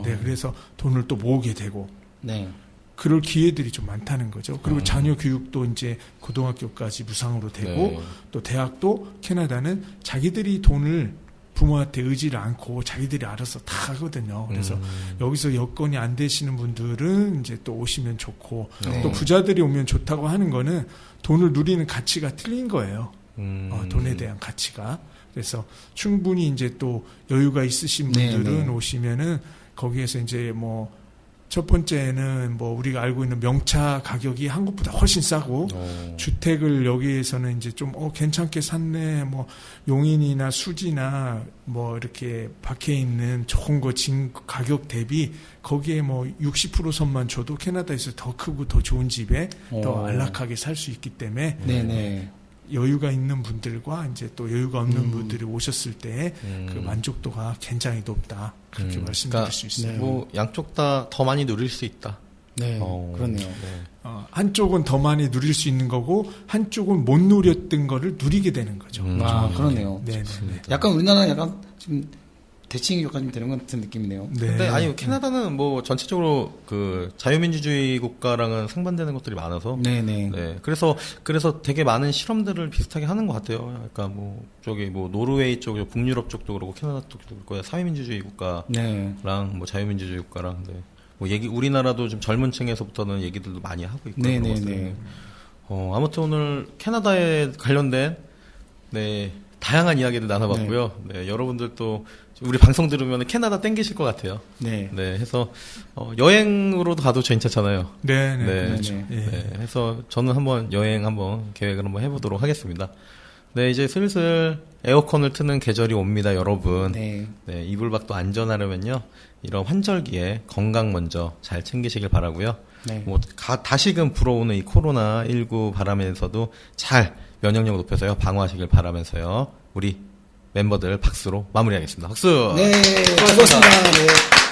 Speaker 4: 네, 그래서 돈을 또 모으게 되고
Speaker 2: 네.
Speaker 4: 그럴 기회들이 좀 많다는 거죠. 그리고 자녀 교육도 이제 고등학교까지 무상으로 되고
Speaker 5: 네.
Speaker 4: 또 대학도 캐나다는 자기들이 돈을 부모한테 의지를 않고 자기들이 알아서 다 하거든요. 그래서 여기서 여건이 안 되시는 분들은 이제 또 오시면 좋고
Speaker 2: 네.
Speaker 4: 또 부자들이 오면 좋다고 하는 거는 돈을 누리는 가치가 틀린 거예요. 돈에 대한 가치가. 그래서 충분히 이제 또 여유가 있으신 분들은
Speaker 2: 네, 네.
Speaker 4: 오시면은 거기에서 이제 뭐 첫 번째는 뭐 우리가 알고 있는 명차 가격이 한국보다 훨씬 싸고 주택을 여기에서는 이제 좀 괜찮게 샀네 뭐 용인이나 수지나 뭐 이렇게 밖에 있는 좋은 거 진 가격 대비 거기에 뭐 60% 선만 줘도 캐나다에서 더 크고 더 좋은 집에 더 안락하게 살 수 있기 때문에
Speaker 2: 네네.
Speaker 4: 여유가 있는 분들과 이제 또 여유가 없는 분들이 오셨을 때 그 만족도가 굉장히 높다 그렇게 말씀드릴
Speaker 5: 그러니까
Speaker 4: 수 있어요.
Speaker 5: 뭐 양쪽 다 더 많이 누릴 수 있다.
Speaker 2: 네. 그렇네요.
Speaker 5: 네.
Speaker 4: 한쪽은 더 많이 누릴 수 있는 거고 한쪽은 못 누렸던 거를 누리게 되는 거죠.
Speaker 2: 아, 그러네요.
Speaker 4: 네네.
Speaker 2: 약간 우리나라는 약간 지금 대칭이 약간 되는 것 같은 느낌이네요.
Speaker 4: 네.
Speaker 5: 근데 아니 캐나다는 뭐 전체적으로 그 자유민주주의 국가랑은 상반되는 것들이 많아서
Speaker 2: 네네.
Speaker 5: 네. 그래서 되게 많은 실험들을 비슷하게 하는 것 같아요. 그러니까 뭐 저기 뭐 노르웨이 쪽, 북유럽 쪽도 그렇고 캐나다 쪽도 그렇고 사회민주주의 국가랑
Speaker 2: 네.
Speaker 5: 뭐 자유민주주의 국가랑 네. 뭐 우리나라도 좀 젊은 층에서부터는 얘기들도 많이 하고 있고 그런
Speaker 2: 네네네.
Speaker 5: 것들. 아무튼 오늘 캐나다에 관련된 네. 다양한 이야기를 나눠봤고요. 네. 여러분들도 우리 방송 들으면 캐나다 땡기실 것 같아요.
Speaker 2: 네.
Speaker 5: 네, 해서 여행으로도 가도 괜찮잖아요.
Speaker 4: 네네.
Speaker 5: 네.
Speaker 4: 그렇죠.
Speaker 2: 네.
Speaker 4: 예.
Speaker 5: 네, 해서 저는 한번 여행 한번 계획을 한번 해보도록 하겠습니다. 네, 이제 슬슬 에어컨을 트는 계절이 옵니다, 여러분.
Speaker 2: 네.
Speaker 5: 네, 이불밖도 안전하려면요, 이런 환절기에 건강 먼저 잘 챙기시길 바라고요.
Speaker 2: 네.
Speaker 5: 뭐 다시금 불어오는 이 코로나19 바람에서도 잘 면역력 높여서요 방어하시길 바라면서요 우리 멤버들 박수로 마무리하겠습니다. 박수.
Speaker 2: 네. 수고하셨습니다. 네.